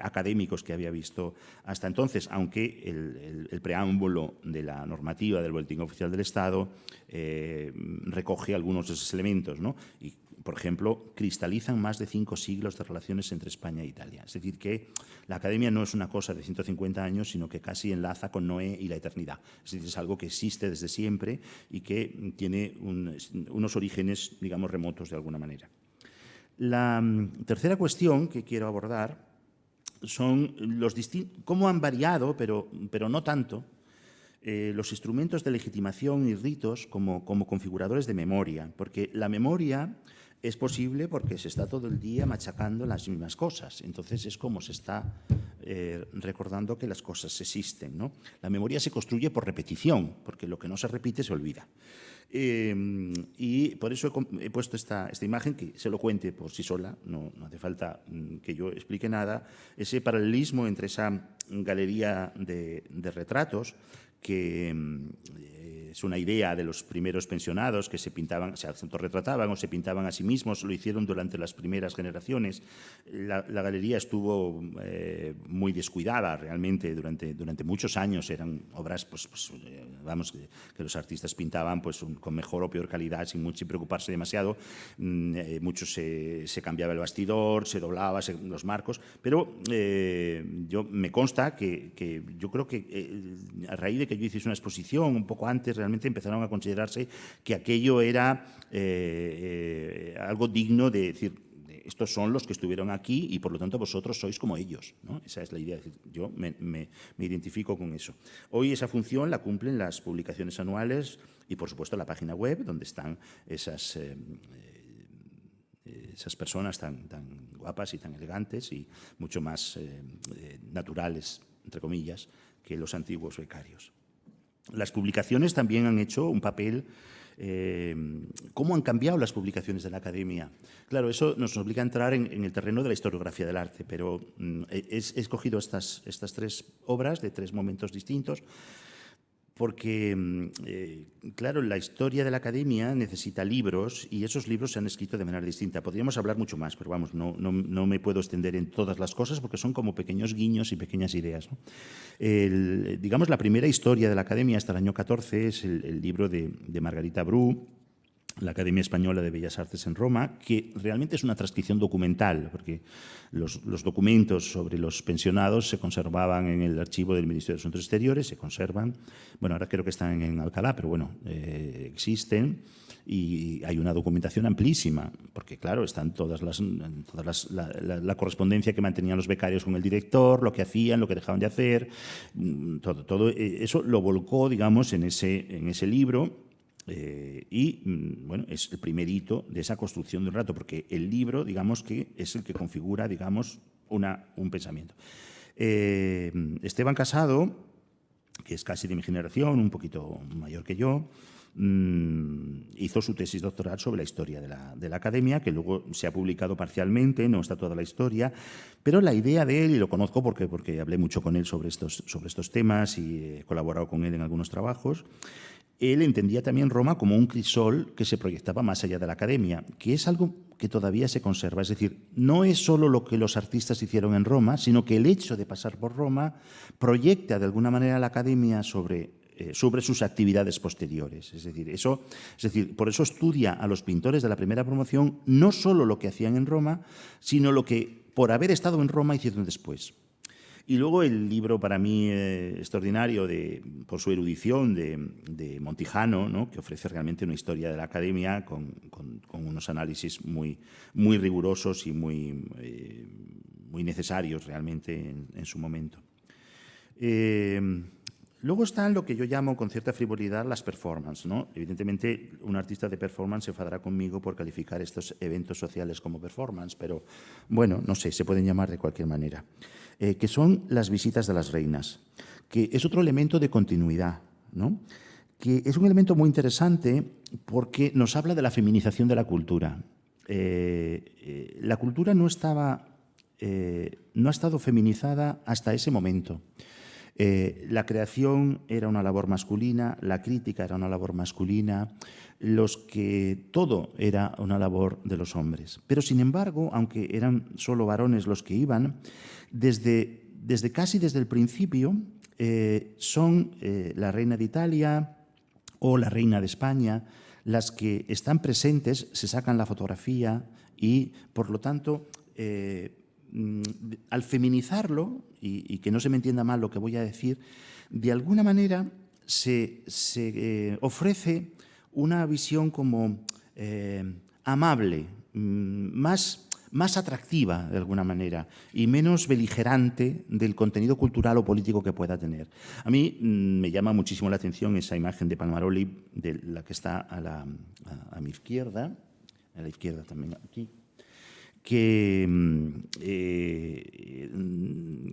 académicos que había visto hasta entonces, aunque el preámbulo de la normativa del Boletín Oficial del Estado recoge algunos de esos elementos, ¿no? Y, por ejemplo, cristalizan más de 5 siglos de relaciones entre España e Italia. Es decir, que la Academia no es una cosa de 150 años, sino que casi enlaza con Noé y la eternidad. Es decir, es algo que existe desde siempre y que tiene unos orígenes, digamos, remotos de alguna manera. La tercera cuestión que quiero abordar son cómo han variado, pero no tanto, los instrumentos de legitimación y ritos como configuradores de memoria, porque la memoria es posible porque se está todo el día machacando las mismas cosas. Entonces es como se está recordando que las cosas existen, ¿no? La memoria se construye por repetición, porque lo que no se repite se olvida. Y por eso he puesto esta imagen, que se lo cuente por sí sola, no hace falta que yo explique nada, ese paralelismo entre esa galería de retratos, que es una idea de los primeros pensionados que se pintaban, se autorretrataban o se pintaban a sí mismos, lo hicieron durante las primeras generaciones. La galería estuvo muy descuidada realmente durante muchos años. Eran obras, vamos, que los artistas pintaban con mejor o peor calidad sin preocuparse demasiado. Muchos se cambiaba el bastidor, se doblaba los marcos, pero me consta que yo creo que a raíz de que yo hice una exposición un poco antes, realmente empezaron a considerarse que aquello era algo digno de decir, estos son los que estuvieron aquí y por lo tanto vosotros sois como ellos, ¿no? Esa es la idea. Yo me identifico con eso. Hoy esa función la cumplen las publicaciones anuales y, por supuesto, la página web donde están esas personas tan guapas y tan elegantes y mucho más naturales, entre comillas, que los antiguos becarios. Las publicaciones también han hecho un papel. ¿Cómo han cambiado las publicaciones de la Academia? Claro, eso nos obliga a entrar en el terreno de la historiografía del arte, pero he escogido estas 3 obras de 3 momentos distintos porque, claro, la historia de la Academia necesita libros y esos libros se han escrito de manera distinta. Podríamos hablar mucho más, pero vamos, no me puedo extender en todas las cosas porque son como pequeños guiños y pequeñas ideas, ¿no? Digamos, la primera historia de la Academia hasta el año 14 es el libro de Margarita Bru, la Academia Española de Bellas Artes en Roma, que realmente es una transcripción documental, porque los documentos sobre los pensionados se conservaban en el archivo del Ministerio de Asuntos Exteriores, se conservan, bueno, ahora creo que están en Alcalá, pero bueno, existen, y hay una documentación amplísima, porque claro, están la correspondencia que mantenían los becarios con el director, lo que hacían, lo que dejaban de hacer, todo eso lo volcó, digamos, en ese libro. Bueno, es el primer hito de esa construcción de un rato, porque el libro, digamos, que es el que configura, digamos, un pensamiento. Esteban Casado, que es casi de mi generación, un poquito mayor que yo, hizo su tesis doctoral sobre la historia de la Academia, que luego se ha publicado parcialmente, no está toda la historia, pero la idea de él, y lo conozco porque hablé mucho con él sobre estos temas y he colaborado con él en algunos trabajos, él entendía también Roma como un crisol que se proyectaba más allá de la academia, que es algo que todavía se conserva. Es decir, no es solo lo que los artistas hicieron en Roma, sino que el hecho de pasar por Roma proyecta de alguna manera la academia sobre sus actividades posteriores. Es decir, por eso estudia a los pintores de la primera promoción no solo lo que hacían en Roma, sino lo que, por haber estado en Roma, hicieron después. Y luego el libro para mí extraordinario por su erudición de Montijano, ¿no?, que ofrece realmente una historia de la academia con unos análisis muy, muy rigurosos y muy necesarios realmente en su momento. Luego están lo que yo llamo con cierta frivolidad las performances, ¿no? Evidentemente, un artista de performance se enfadará conmigo por calificar estos eventos sociales como performance, pero bueno, no sé, se pueden llamar de cualquier manera. Que son las visitas de las reinas, que es otro elemento de continuidad, ¿no?, que es un elemento muy interesante porque nos habla de la feminización de la cultura. La cultura no ha estado feminizada hasta ese momento. La creación era una labor masculina, la crítica era una labor masculina, todo era una labor de los hombres. Pero, sin embargo, aunque eran solo varones los que iban, casi desde el principio son la reina de Italia o la reina de España las que están presentes, se sacan la fotografía y, por lo tanto, al feminizarlo, y que no se me entienda mal lo que voy a decir, de alguna manera se ofrece una visión como amable, más atractiva de alguna manera y menos beligerante del contenido cultural o político que pueda tener. A mí me llama muchísimo la atención esa imagen de Palmaroli, de la que está a mi izquierda, a la izquierda también aquí, que,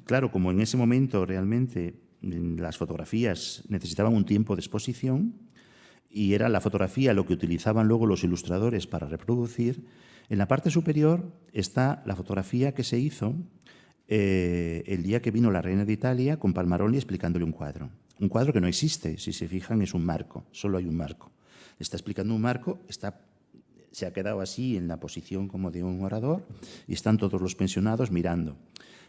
claro, como en ese momento realmente las fotografías necesitaban un tiempo de exposición y era la fotografía lo que utilizaban luego los ilustradores para reproducir, en la parte superior está la fotografía que se hizo el día que vino la reina de Italia con Palmaroli explicándole un cuadro. Un cuadro que no existe, si se fijan, es un marco, solo hay un marco. Está explicando un marco, se ha quedado así en la posición como de un orador y están todos los pensionados mirando.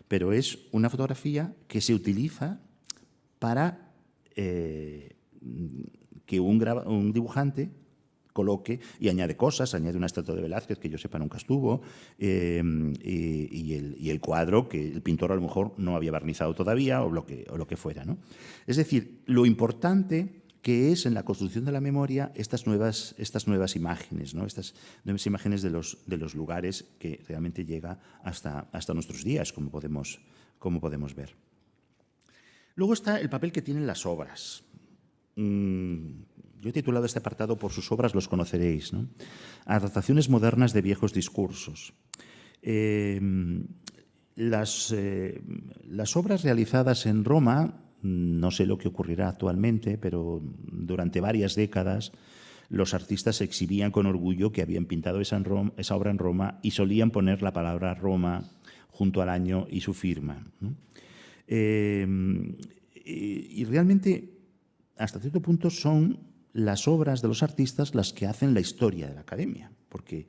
Pero es una fotografía que se utiliza para que un dibujante coloque y añade cosas, añade una estatua de Velázquez que yo sepa nunca estuvo y el cuadro que el pintor a lo mejor no había barnizado todavía o lo que fuera, ¿no? Es decir, lo importante que es en la construcción de la memoria estas nuevas imágenes, ¿no?, estas nuevas imágenes de los lugares que realmente llega hasta nuestros días, como podemos ver. Luego está el papel que tienen las obras. Yo he titulado este apartado "Por sus obras los conoceréis", ¿no? Adaptaciones modernas de viejos discursos. Las obras realizadas en Roma, no sé lo que ocurrirá actualmente, pero durante varias décadas los artistas exhibían con orgullo que habían pintado esa obra en Roma y solían poner la palabra Roma junto al año y su firma, ¿no? Y realmente, hasta cierto punto, son las obras de los artistas las que hacen la historia de la academia, porque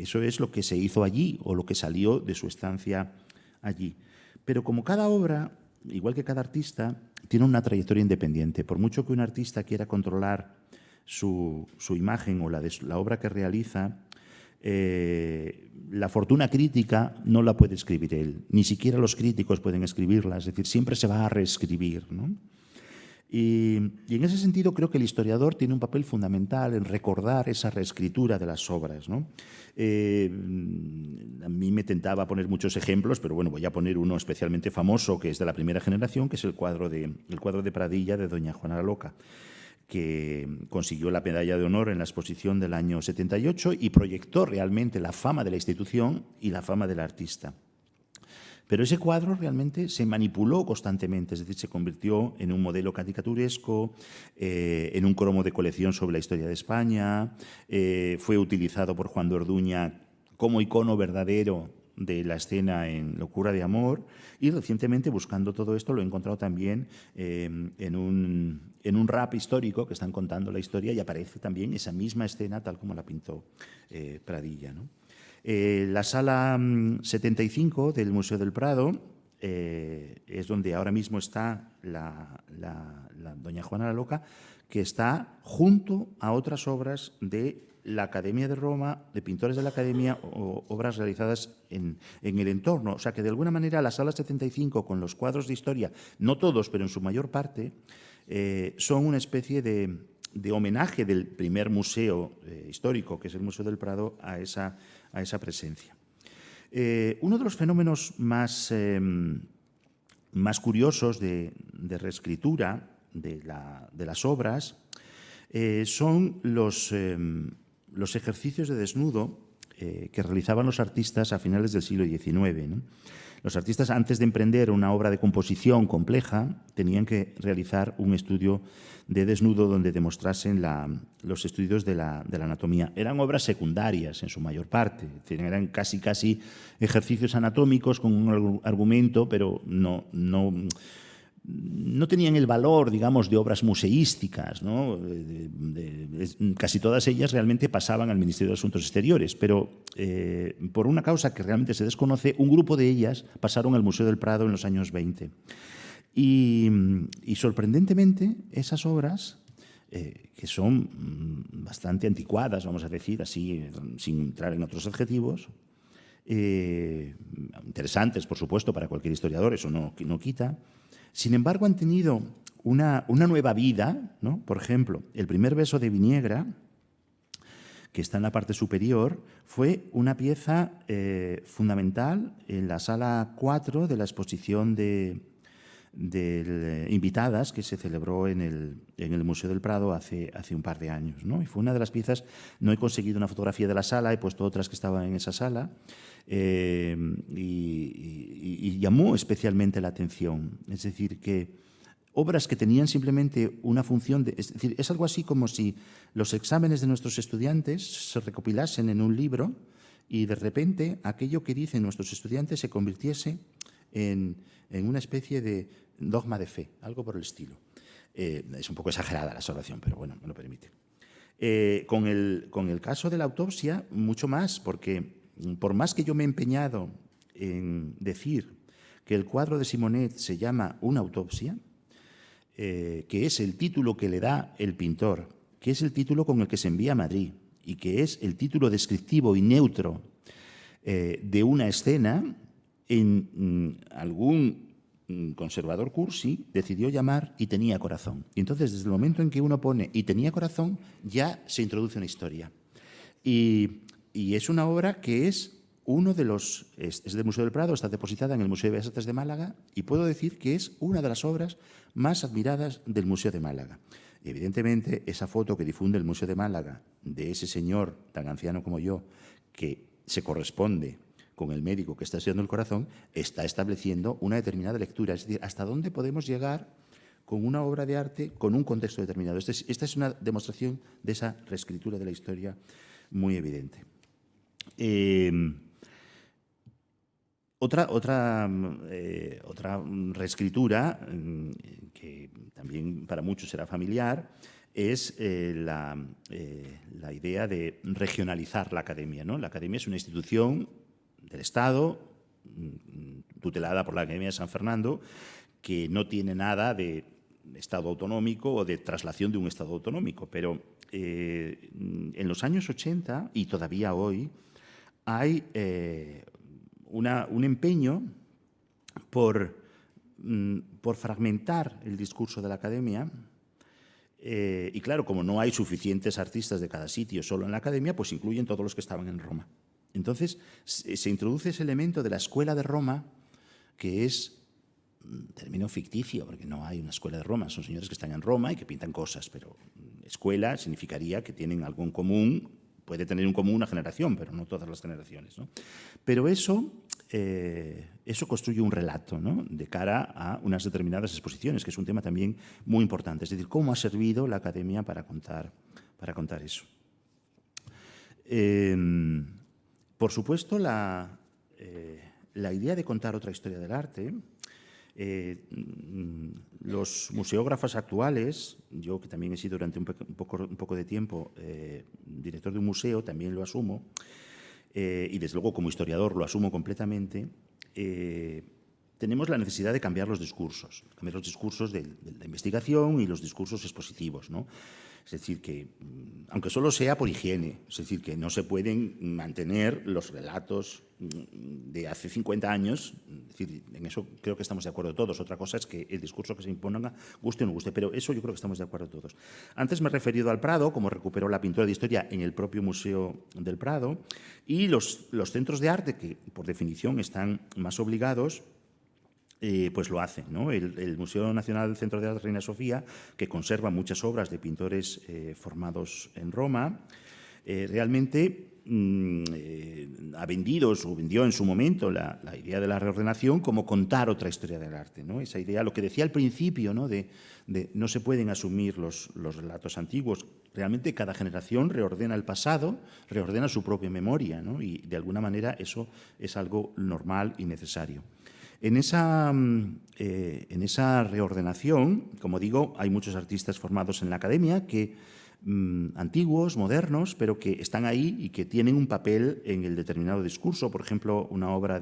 eso es lo que se hizo allí o lo que salió de su estancia allí. Pero como cada obra, igual que cada artista, tiene una trayectoria independiente. Por mucho que un artista quiera controlar su imagen o la obra que realiza, la fortuna crítica no la puede escribir él, ni siquiera los críticos pueden escribirla, es decir, siempre se va a reescribir, ¿no? Y en ese sentido creo que el historiador tiene un papel fundamental en recordar esa reescritura de las obras, ¿no? A mí me tentaba poner muchos ejemplos, pero bueno, voy a poner uno especialmente famoso que es de la primera generación, que es el cuadro de Pradilla de Doña Juana la Loca, que consiguió la medalla de honor en la exposición del año 78 y proyectó realmente la fama de la institución y la fama del artista. Pero ese cuadro realmente se manipuló constantemente, es decir, se convirtió en un modelo caricaturesco, en un cromo de colección sobre la historia de España, fue utilizado por Juan de Orduña como icono verdadero de la escena en Locura de Amor, y recientemente, buscando todo esto, lo he encontrado también en un rap histórico que están contando la historia, y aparece también esa misma escena tal como la pintó Pradilla, ¿no? La sala 75 del Museo del Prado es donde ahora mismo está la Doña Juana la Loca, que está junto a otras obras de la Academia de Roma, de pintores de la Academia, o obras realizadas en el entorno. O sea que, de alguna manera, la sala 75, con los cuadros de historia, no todos, pero en su mayor parte, son una especie de homenaje del primer museo histórico, que es el Museo del Prado, a esa presencia. Uno de los fenómenos más curiosos de reescritura de las obras son los ejercicios de desnudo que realizaban los artistas a finales del siglo XIX, ¿no? Los artistas, antes de emprender una obra de composición compleja, tenían que realizar un estudio de desnudo donde demostrasen los estudios de la anatomía. Eran obras secundarias en su mayor parte, eran casi ejercicios anatómicos con un argumento, pero no tenían el valor, digamos, de obras museísticas, ¿no? Casi todas ellas realmente pasaban al Ministerio de Asuntos Exteriores, pero por una causa que realmente se desconoce, un grupo de ellas pasaron al Museo del Prado en los años 20. Y sorprendentemente, esas obras, que son bastante anticuadas, vamos a decir así, sin entrar en otros adjetivos, interesantes, por supuesto, para cualquier historiador, eso no quita. Sin embargo, han tenido una nueva vida, ¿no? Por ejemplo, el primer beso de Viniegra, que está en la parte superior, fue una pieza fundamental en la sala 4 de la exposición de invitadas que se celebró en el Museo del Prado hace un par de años, ¿no? Y fue una de las piezas. No he conseguido una fotografía de la sala, he puesto otras que estaban en esa sala, y llamó especialmente la atención. Es decir, que obras que tenían simplemente una función es decir, es algo así como si los exámenes de nuestros estudiantes se recopilasen en un libro y de repente aquello que dicen nuestros estudiantes se convirtiese en una especie de dogma de fe, algo por el estilo. Es un poco exagerada la observación, pero bueno, me lo permite. Con el caso de la autopsia, mucho más, porque por más que yo me he empeñado en decir que el cuadro de Simonet se llama Una autopsia, que es el título que le da el pintor, que es el título con el que se envía a Madrid y que es el título descriptivo y neutro de una escena, en algún conservador cursi decidió llamar Y tenía corazón. Y entonces, desde el momento en que uno pone Y tenía corazón, ya se introduce una historia. Y es una obra que es uno de los... Es del Museo del Prado, está depositada en el Museo de Bellas Artes de Málaga, y puedo decir que es una de las obras más admiradas del Museo de Málaga. Y evidentemente, esa foto que difunde el Museo de Málaga de ese señor tan anciano como yo, que se corresponde con el médico que está estudiando el corazón, está estableciendo una determinada lectura. Es decir, hasta dónde podemos llegar con una obra de arte con un contexto determinado. Esta es una demostración de esa reescritura de la historia muy evidente. Otra reescritura, que también para muchos será familiar, es la idea de regionalizar la academia, ¿no? La academia es una institución del Estado, tutelada por la Academia de San Fernando, que no tiene nada de Estado autonómico o de traslación de un Estado autonómico, pero en los años 80 y todavía hoy hay un empeño por fragmentar el discurso de la academia, y claro, como no hay suficientes artistas de cada sitio solo en la academia, pues incluyen todos los que estaban en Roma. Entonces se introduce ese elemento de la escuela de Roma, que es un término ficticio, porque no hay una escuela de Roma, son señores que están en Roma y que pintan cosas, pero escuela significaría que tienen algo en común. Puede tener en común una generación, pero no todas las generaciones, ¿no? Pero eso construye un relato, ¿no?, de cara a unas determinadas exposiciones, que es un tema también muy importante. Es decir, cómo ha servido la academia para contar eso. Por supuesto, la idea de contar otra historia del arte, los museógrafos actuales, yo que también he sido durante un poco de tiempo director de un museo, también lo asumo, y desde luego como historiador lo asumo completamente, tenemos la necesidad de cambiar los discursos de la investigación y los discursos expositivos, ¿no? Es decir, que, aunque solo sea por higiene, es decir, que no se pueden mantener los relatos de hace 50 años, es decir, en eso creo que estamos de acuerdo todos. Otra cosa es que el discurso que se imponga guste o no guste, pero eso yo creo que estamos de acuerdo todos. Antes me he referido al Prado, como recuperó la pintura de historia en el propio Museo del Prado, y los centros de arte, que por definición están más obligados, pues lo hacen, ¿no? El Museo Nacional del Centro de Arte Reina Sofía, que conserva muchas obras de pintores formados en Roma, realmente vendió en su momento la idea de la reordenación como contar otra historia del arte, ¿no? Esa idea, lo que decía al principio, ¿no? de no se pueden asumir los relatos antiguos. Realmente cada generación reordena el pasado, reordena su propia memoria, ¿no? Y de alguna manera eso es algo normal y necesario. En esa reordenación, como digo, hay muchos artistas formados en la academia antiguos, modernos, pero que están ahí y que tienen un papel en el determinado discurso. Por ejemplo, una obra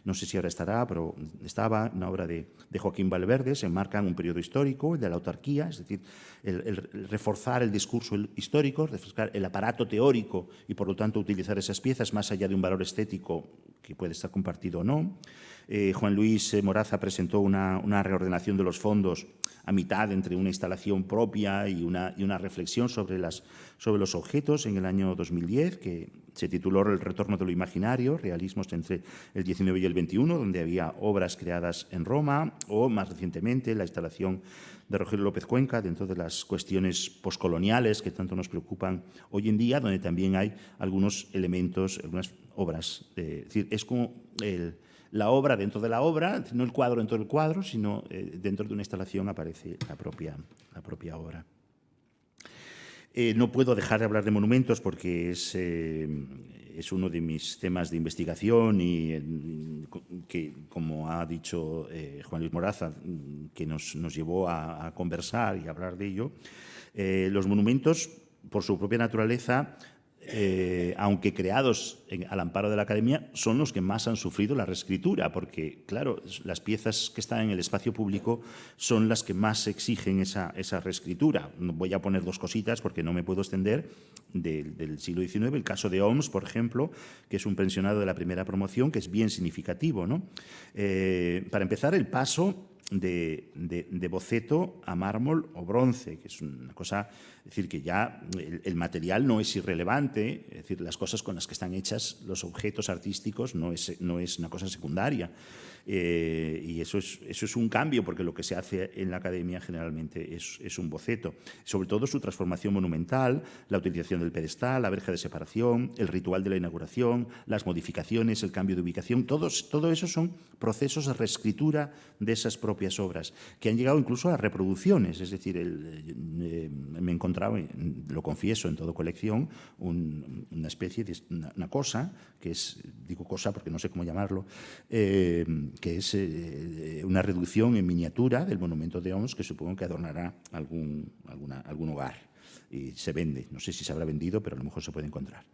no sé si ahora estará, pero estaba, una obra de Joaquín Valverde, se enmarca en un periodo histórico, el de la autarquía, es decir, el reforzar el discurso histórico, reforzar el aparato teórico y, por lo tanto, utilizar esas piezas más allá de un valor estético que puede estar compartido o no. Juan Luis Moraza presentó una reordenación de los fondos a mitad entre una instalación propia y una reflexión sobre los objetos en el año 2010, que se tituló El retorno de lo imaginario, realismos entre el 19 y el 21, donde había obras creadas en Roma, o más recientemente la instalación de Rogelio López Cuenca dentro de las cuestiones poscoloniales que tanto nos preocupan hoy en día, donde también hay algunos elementos, algunas obras. Es decir, es como la obra dentro de la obra, no el cuadro dentro del cuadro, sino dentro de una instalación aparece la propia obra. No puedo dejar de hablar de monumentos porque es uno de mis temas de investigación y que, como ha dicho Juan Luis Moraza, que nos llevó a conversar y a hablar de ello. Los monumentos, por su propia naturaleza, aunque creados al amparo de la academia, son los que más han sufrido la reescritura, porque, claro, las piezas que están en el espacio público son las que más exigen esa reescritura. Voy a poner dos cositas porque no me puedo extender del siglo XIX. El caso de Oms, por ejemplo, que es un pensionado de la primera promoción, que es bien significativo, ¿no? Para empezar, el paso de boceto a mármol o bronce, que es una cosa, es decir, que ya el material no es irrelevante, es decir, las cosas con las que están hechas los objetos artísticos no es una cosa secundaria. Y eso es un cambio, porque lo que se hace en la academia generalmente es un boceto. Sobre todo su transformación monumental, la utilización del pedestal, la verja de separación, el ritual de la inauguración, las modificaciones, el cambio de ubicación, todo eso son procesos de reescritura de esas propias obras, que han llegado incluso a reproducciones. Es decir, me he encontrado, lo confieso, en toda colección, una especie de una cosa, que es, digo cosa porque no sé cómo llamarlo, que es una reducción en miniatura del monumento de Oms, que supongo que adornará algún hogar. Y se vende, no sé si se habrá vendido, pero a lo mejor se puede encontrar.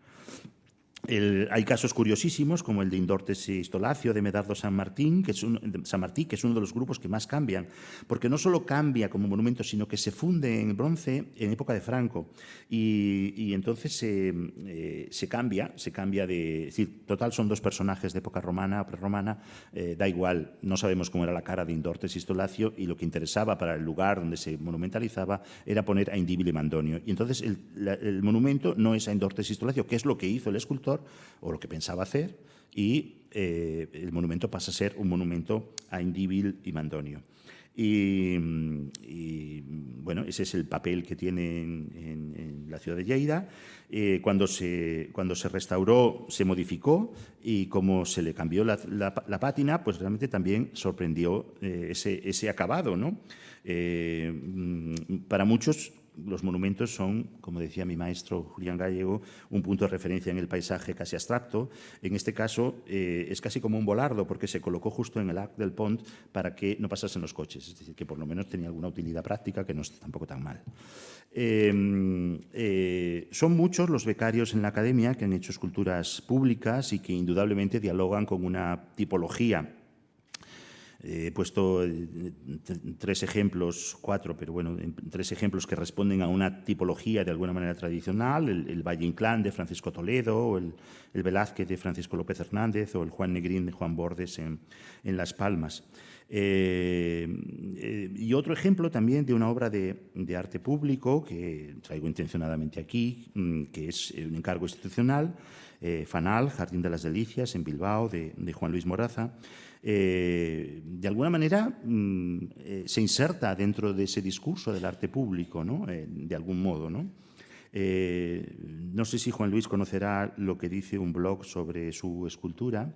Hay casos curiosísimos, como el de Indortes y Stolacio, de Medardo San Martín, que es uno de los grupos que más cambian, porque no solo cambia como monumento, sino que se funde en bronce en época de Franco. Y entonces se cambia de... Es decir, total son dos personajes de época romana, prerromana, da igual, no sabemos cómo era la cara de Indortes y Stolacio, y lo que interesaba para el lugar donde se monumentalizaba era poner a Indíbil y Mandonio. Y entonces el monumento no es a Indortes y Stolacio, que es lo que hizo el escultor, o lo que pensaba hacer, y el monumento pasa a ser un monumento a Indíbil y Mandonio. Y bueno, ese es el papel que tiene en la ciudad de Lleida. Cuando se restauró, se modificó, y como se le cambió la pátina, pues realmente también sorprendió ese acabado, ¿no? Para muchos los monumentos son, como decía mi maestro Julián Gallego, un punto de referencia en el paisaje casi abstracto. En este caso es casi como un volardo, porque se colocó justo en el Arc del Pont para que no pasasen los coches, es decir, que por lo menos tenía alguna utilidad práctica, que no está tampoco tan mal. Son muchos los becarios en la academia que han hecho esculturas públicas y que indudablemente dialogan con una tipología. He puesto 3 ejemplos, 4, pero bueno, 3 ejemplos que responden a una tipología de alguna manera tradicional, el Valle Inclán de Francisco Toledo, o el Velázquez de Francisco López Hernández, o el Juan Negrín de Juan Bordes en Las Palmas. Y otro ejemplo también de una obra de arte público que traigo intencionadamente aquí, que es un encargo institucional, Fanal, Jardín de las Delicias, en Bilbao, de Juan Luis Moraza. De alguna manera se inserta dentro de ese discurso del arte público, ¿no? De algún modo, ¿no? No sé si Juan Luis conocerá lo que dice un blog sobre su escultura,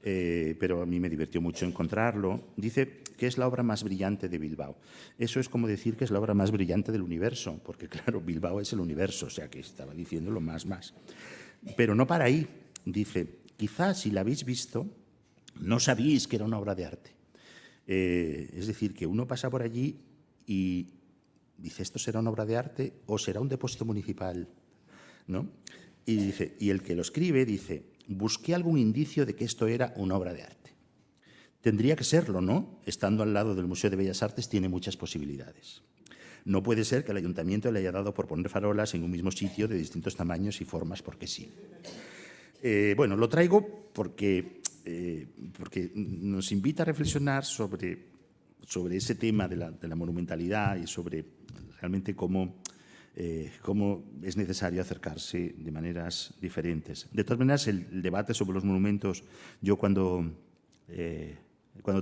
pero a mí me divirtió mucho encontrarlo. Dice que es la obra más brillante de Bilbao. Eso es como decir que es la obra más brillante del universo, porque claro, Bilbao es el universo, o sea que estaba diciendo lo más. Pero no para ahí. Dice, quizás si la habéis visto, no sabíais que era una obra de arte. Es decir, que uno pasa por allí y dice, ¿esto será una obra de arte o será un depósito municipal? ¿No? Y dice, y el que lo escribe dice, busqué algún indicio de que esto era una obra de arte. Tendría que serlo, ¿no? Estando al lado del Museo de Bellas Artes tiene muchas posibilidades. No puede ser que el ayuntamiento le haya dado por poner farolas en un mismo sitio de distintos tamaños y formas porque sí. Bueno, lo traigo porque nos invita a reflexionar sobre ese tema de la monumentalidad y sobre realmente cómo es necesario acercarse de maneras diferentes. De todas maneras, el debate sobre los monumentos, yo cuando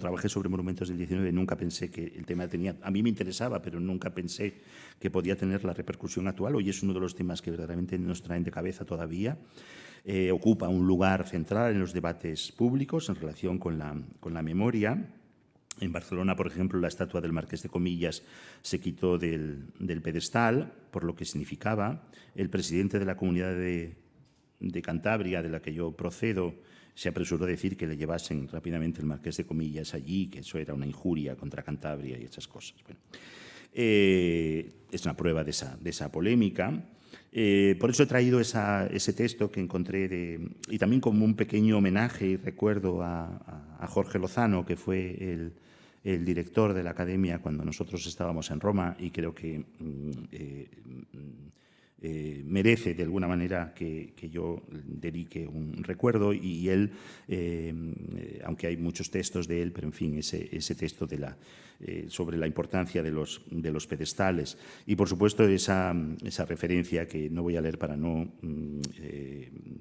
trabajé sobre monumentos del 19 nunca pensé que el tema tenía, a mí me interesaba, pero nunca pensé que podía tener la repercusión actual. Hoy es uno de los temas que verdaderamente nos traen de cabeza todavía. Ocupa un lugar central en los debates públicos en relación con la memoria. En Barcelona, por ejemplo, la estatua del Marqués de Comillas se quitó del pedestal por lo que significaba. El presidente de la Comunidad de Cantabria, de la que yo procedo, se apresuró a decir que le llevasen rápidamente el Marqués de Comillas allí, que eso era una injuria contra Cantabria y esas cosas. Bueno, es una prueba de esa polémica. Por eso he traído ese texto que encontré y también como un pequeño homenaje y recuerdo a Jorge Lozano, que fue el director de la Academia cuando nosotros estábamos en Roma, y creo que merece de alguna manera que yo dedique un recuerdo, y él, aunque hay muchos textos de él, pero en fin, ese texto sobre la importancia de los pedestales y por supuesto esa referencia que no voy a leer para no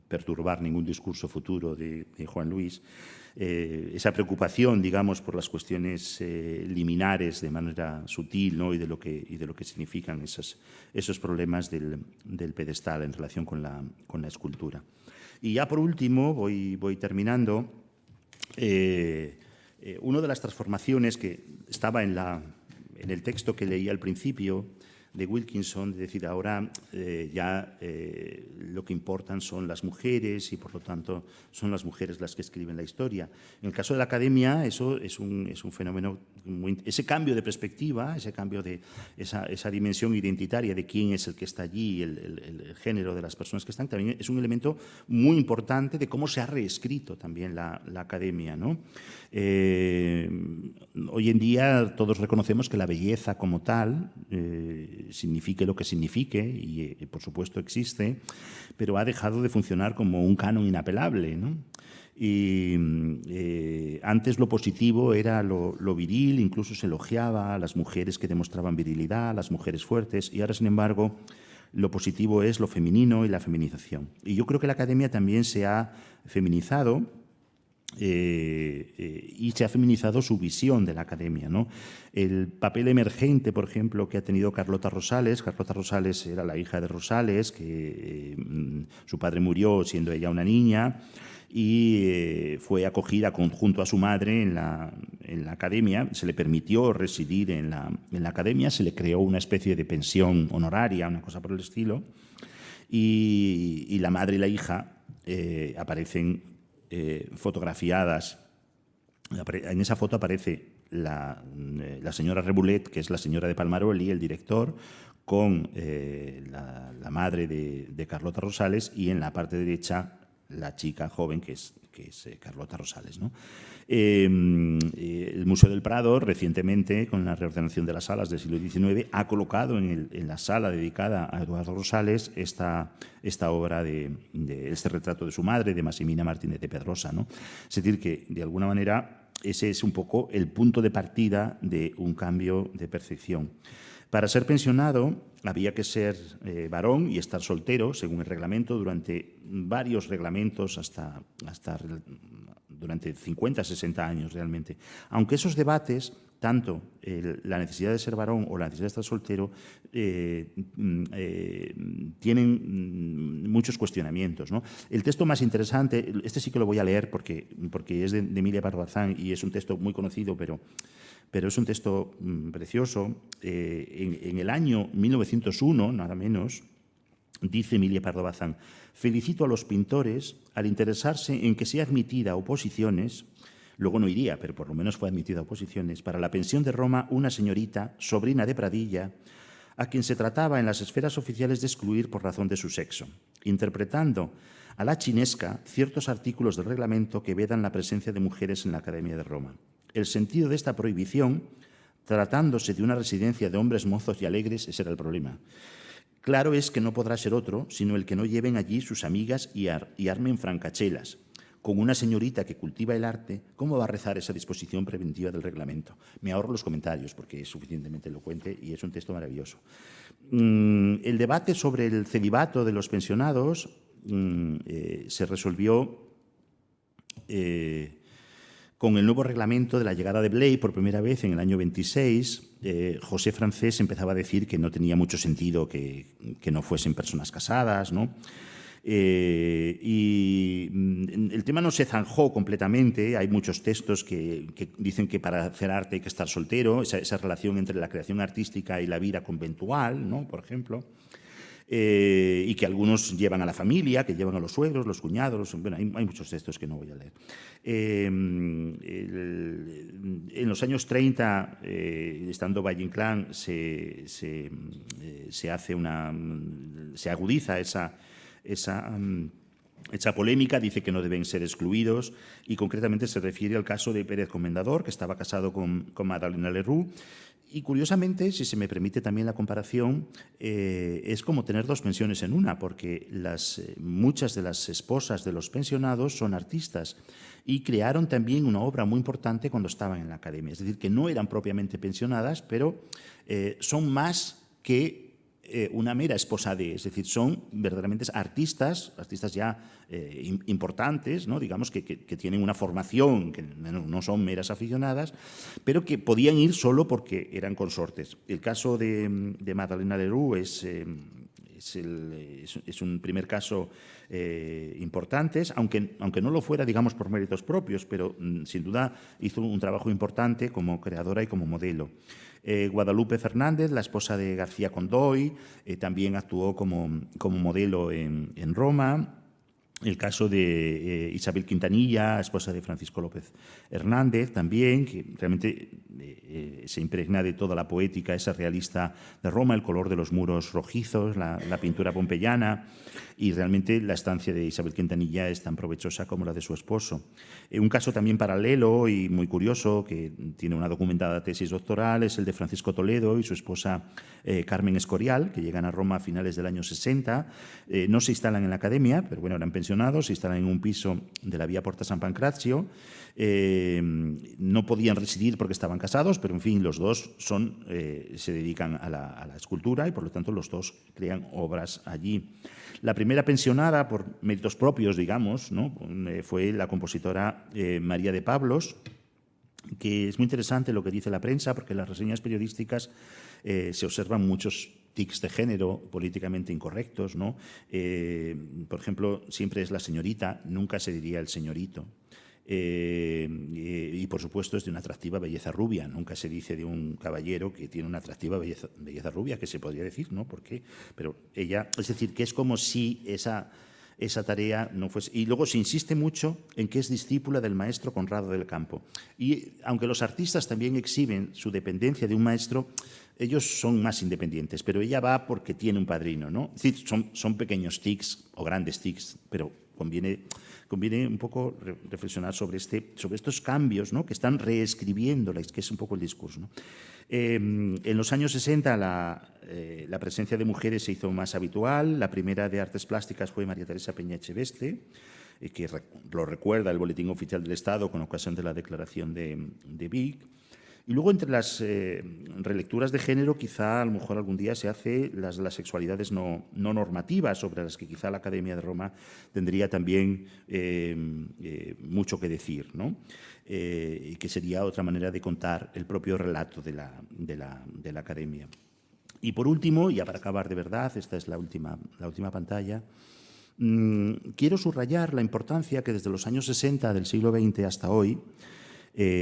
perturbar ningún discurso futuro de Juan Luis, esa preocupación, digamos, por las cuestiones liminares de manera sutil, ¿no? y de lo que significan esos problemas del pedestal en relación con la escultura. Y ya por último, voy terminando, una de las transformaciones que estaba en el texto que leí al principio de Wilkinson, es decir, ahora ya lo que importan son las mujeres y por lo tanto son las mujeres las que escriben la historia. En el caso de la Academia eso es un fenómeno, ese cambio de perspectiva, ese cambio de esa dimensión identitaria de quién es el que está allí, el género de las personas que están, también es un elemento muy importante de cómo se ha reescrito también la Academia, ¿no? Hoy en día todos reconocemos que la belleza como tal, signifique lo que signifique, y por supuesto existe, pero ha dejado de funcionar como un canon inapelable, ¿no? Y antes lo positivo era lo viril, incluso se elogiaba a las mujeres que demostraban virilidad, a las mujeres fuertes, y ahora, sin embargo, lo positivo es lo femenino y la feminización. Y yo creo que la Academia también se ha feminizado, y se ha feminizado su visión de la Academia, ¿no? El papel emergente, por ejemplo, que ha tenido Carlota Rosales. Carlota Rosales era la hija de Rosales, que su padre murió siendo ella una niña, y fue acogida junto a su madre en en la academia, se le permitió residir en la academia, se le creó una especie de pensión honoraria, una cosa por el estilo, y la madre y la hija aparecen fotografiadas. En esa foto aparece la señora Reboulet, que es la señora de Palmaroli, el director, con la madre de Carlota Rosales, y en la parte derecha la chica joven, que es Carlota Rosales, ¿no? El Museo del Prado, recientemente, con la reordenación de las salas del siglo XIX, ha colocado en la sala dedicada a Eduardo Rosales esta obra de este retrato de su madre, de Massimina Martínez de Pedrosa, ¿no? Es decir, que de alguna manera ese es un poco el punto de partida de un cambio de percepción. Para ser pensionado había que ser varón y estar soltero, según el reglamento, durante varios reglamentos, hasta durante 50, 60 años realmente. Aunque esos debates, tanto la necesidad de ser varón o la necesidad de estar soltero, tienen muchos cuestionamientos, ¿no? El texto más interesante, este sí que lo voy a leer porque es de Emilia Pardo Bazán y es un texto muy conocido, pero es un texto precioso. En el año 1901, nada menos, dice Emilia Pardo Bazán: felicito a los pintores al interesarse en que sea admitida a oposiciones, luego no iría, pero por lo menos fue admitida a oposiciones, para la pensión de Roma una señorita, sobrina de Pradilla, a quien se trataba en las esferas oficiales de excluir por razón de su sexo, interpretando a la chinesca ciertos artículos del reglamento que vedan la presencia de mujeres en la Academia de Roma. El sentido de esta prohibición, tratándose de una residencia de hombres mozos y alegres, ese era el problema. Claro es que no podrá ser otro, sino el que no lleven allí sus amigas y armen francachelas. Con una señorita que cultiva el arte, ¿cómo va a rezar esa disposición preventiva del reglamento? Me ahorro los comentarios porque es suficientemente elocuente y es un texto maravilloso. El debate sobre el celibato de los pensionados se resolvió con el nuevo reglamento de la llegada de Blay por primera vez en el año 26. José Francés empezaba a decir que no tenía mucho sentido que no fuesen personas casadas, ¿no? Y el tema no se zanjó completamente. Hay muchos textos que dicen que para hacer arte hay que estar soltero, esa relación entre la creación artística y la vida conventual, ¿no? Por ejemplo. Y que algunos llevan a la familia, que llevan a los suegros, los cuñados. Bueno, hay muchos textos que no voy a leer. En los años 30, estando Valle Inclán, se agudiza esa polémica, dice que no deben ser excluidos y concretamente se refiere al caso de Pérez Comendador, que estaba casado con Madalena Leroux. Y curiosamente, si se me permite también la comparación, es como tener dos pensiones en una, porque muchas de las esposas de los pensionados son artistas y crearon también una obra muy importante cuando estaban en la academia. Es decir, que no eran propiamente pensionadas, pero son más que una mera esposa de, es decir, son verdaderamente artistas ya importantes, ¿no? Digamos que tienen una formación, que no son meras aficionadas, pero que podían ir solo porque eran consortes. El caso de Madalena Leroux es un primer caso importante, aunque no lo fuera, digamos, por méritos propios, pero sin duda hizo un trabajo importante como creadora y como modelo. Guadalupe Fernández, la esposa de García Condoy, también actuó como modelo en Roma. El caso de Isabel Quintanilla, esposa de Francisco López Hernández, también, que realmente se impregna de toda la poética esa realista de Roma, el color de los muros rojizos, la pintura pompeyana, y realmente la estancia de Isabel Quintanilla es tan provechosa como la de su esposo. Un caso también paralelo y muy curioso, que tiene una documentada tesis doctoral, es el de Francisco Toledo y su esposa Carmen Escorial, que llegan a Roma a finales del año 60. No se instalan en la academia, pero bueno, eran pensionados, se instalan en un piso de la vía Porta San Pancrazio. No podían residir porque estaban casados, pero en fin, los dos se dedican a la escultura y por lo tanto los dos crean obras allí. La primera pensionada por méritos propios, digamos, ¿no? Fue la compositora María de Pablos, que es muy interesante lo que dice la prensa, porque en las reseñas periodísticas se observan muchos tics de género políticamente incorrectos, ¿no? Por ejemplo, siempre es la señorita, nunca se diría el señorito. Y, por supuesto, es de una atractiva belleza rubia. Nunca se dice de un caballero que tiene una atractiva belleza rubia, que se podría decir, ¿no? ¿Por qué? Pero ella, es decir, que es como si esa tarea no fuese... Y luego se insiste mucho en que es discípula del maestro Conrado del Campo. Y aunque los artistas también exhiben su dependencia de un maestro, ellos son más independientes, pero ella va porque tiene un padrino, ¿no? Es decir, son pequeños tics o grandes tics, pero conviene un poco reflexionar sobre estos cambios, ¿no?, que están reescribiendo, que es un poco el discurso, ¿no? En los años 60 la presencia de mujeres se hizo más habitual. La primera de artes plásticas fue María Teresa Peña Echeveste, que lo recuerda el Boletín Oficial del Estado con ocasión de la declaración de Vic. Y luego, entre las relecturas de género, quizá a lo mejor algún día se hace las de las sexualidades no normativas, sobre las que quizá la Academia de Roma tendría también mucho que decir, ¿no? Y que sería otra manera de contar el propio relato de la Academia. Y por último, ya para acabar de verdad, esta es la última pantalla, quiero subrayar la importancia que desde los años 60 del siglo XX hasta hoy,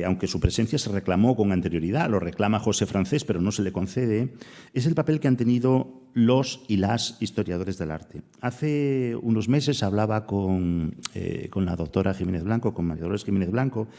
aunque su presencia se reclamó con anterioridad, lo reclama José Francés, pero no se le concede, es el papel que han tenido los y las historiadores del arte. Hace unos meses hablaba con la doctora Jiménez Blanco, con María Dolores Jiménez Blanco,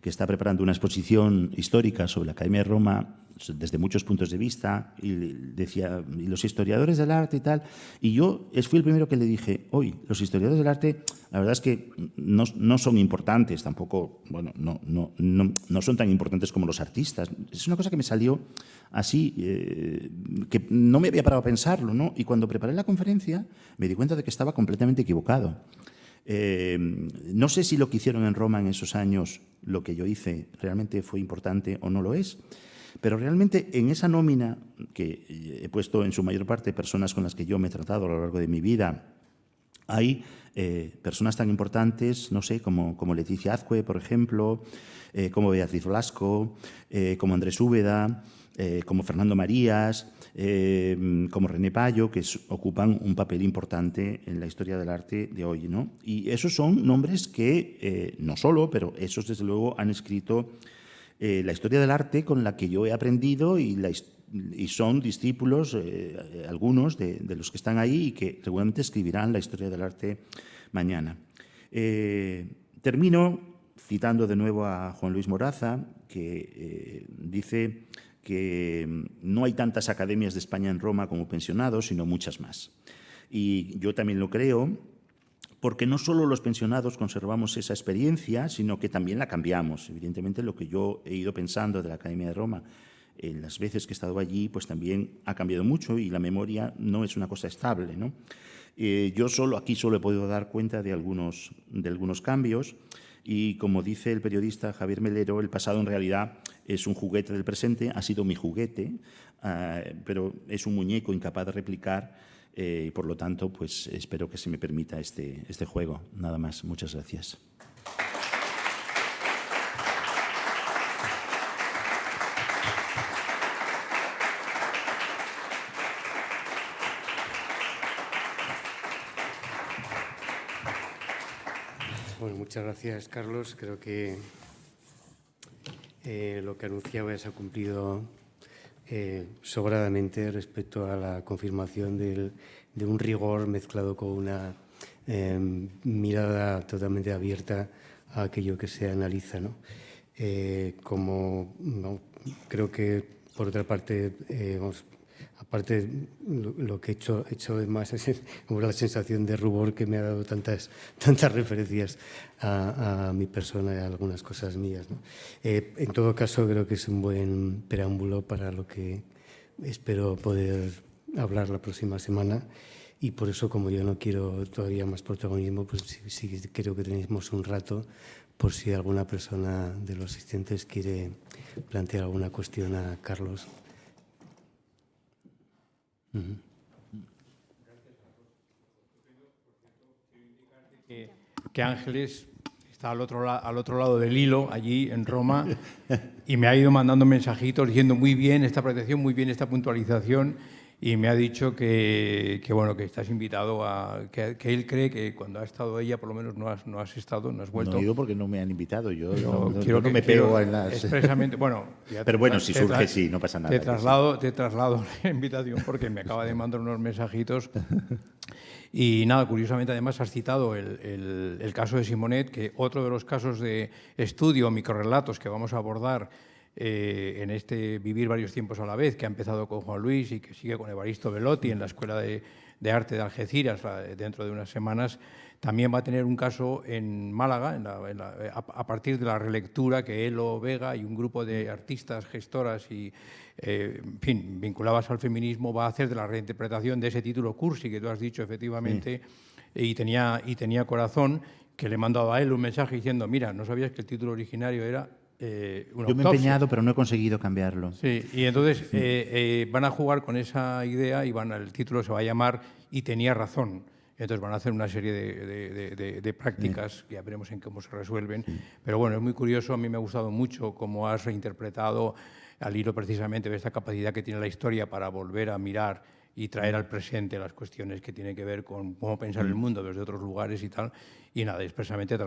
que está preparando una exposición histórica sobre la Academia de Roma desde muchos puntos de vista, y decía, y los historiadores del arte y tal, y yo fui el primero que le dije, hoy, los historiadores del arte, la verdad es que no son importantes, tampoco, bueno, no son tan importantes como los artistas. Es una cosa que me salió así, que no me había parado a pensarlo, ¿no? Y cuando preparé la conferencia me di cuenta de que estaba completamente equivocado. No sé si lo que hicieron en Roma en esos años, lo que yo hice, realmente fue importante o no lo es, pero realmente en esa nómina, que he puesto en su mayor parte personas con las que yo me he tratado a lo largo de mi vida, hay personas tan importantes, no sé, como Leticia Azcue, por ejemplo, como Beatriz Blasco, como Andrés Úbeda, como Fernando Marías, como René Payo, que ocupan un papel importante en la historia del arte de hoy, ¿no? Y esos son nombres que, no solo, pero esos desde luego han escrito la historia del arte con la que yo he aprendido y son discípulos, algunos de los que están ahí y que seguramente escribirán la historia del arte mañana. Termino citando de nuevo a Juan Luis Moraza, que dice que no hay tantas academias de España en Roma como pensionados, sino muchas más. Y yo también lo creo, porque no solo los pensionados conservamos esa experiencia, sino que también la cambiamos. Evidentemente, lo que yo he ido pensando de la Academia de Roma en las veces que he estado allí, pues también ha cambiado mucho y la memoria no es una cosa estable, ¿no? Yo aquí solo he podido dar cuenta de algunos cambios y, como dice el periodista Javier Melero, el pasado en realidad es un juguete del presente, ha sido mi juguete, pero es un muñeco incapaz de replicar. Y por lo tanto, pues espero que se me permita este juego. Nada más. Muchas gracias. Bueno, muchas gracias, Carlos. Creo que lo que anunciaba se ha cumplido sobradamente respecto a la confirmación de un rigor mezclado con una mirada totalmente abierta a aquello que se analiza, ¿no? Creo que, por otra parte, aparte, lo que he hecho más es como la sensación de rubor que me ha dado tantas referencias a mi persona y a algunas cosas mías, ¿no? En todo caso, creo que es un buen preámbulo para lo que espero poder hablar la próxima semana. Y por eso, como yo no quiero todavía más protagonismo, pues sí creo que tenemos un rato por si alguna persona de los asistentes quiere plantear alguna cuestión a Carlos. Que Ángeles está al otro lado del hilo, allí en Roma, y me ha ido mandando mensajitos diciendo muy bien esta protección, muy bien esta puntualización, y me ha dicho que estás invitado que él cree que cuando ha estado ella, por lo menos no has estado, no has vuelto. No he ido porque no me han invitado. Yo no que me pego en las... Expresamente, bueno... Pero bueno, si surge, sí, no pasa nada. Te traslado la invitación porque me acaba de mandar unos mensajitos. Y nada, curiosamente además has citado el caso de Simonet, que otro de los casos de estudio, microrrelatos que vamos a abordar en este Vivir varios tiempos a la vez, que ha empezado con Juan Luis y que sigue con Evaristo Velotti en la Escuela de Arte de Algeciras dentro de unas semanas, también va a tener un caso en Málaga, a partir de la relectura que Elo Vega y un grupo de artistas, gestoras y, en fin, vinculadas al feminismo, va a hacer de la reinterpretación de ese título cursi que tú has dicho, efectivamente, y tenía corazón, que le he mandado a él un mensaje diciendo, mira, ¿no sabías que el título originario era una Yo me he empeñado, pero no he conseguido cambiarlo. Sí, y entonces van a jugar con esa idea y el título se va a llamar Y tenía razón. Entonces van a hacer una serie de prácticas que ya veremos en cómo se resuelven. Pero bueno, es muy curioso, a mí me ha gustado mucho cómo has reinterpretado al hilo precisamente de esta capacidad que tiene la historia para volver a mirar y traer al presente las cuestiones que tienen que ver con cómo pensar el mundo desde otros lugares y tal. Y nada, expresamente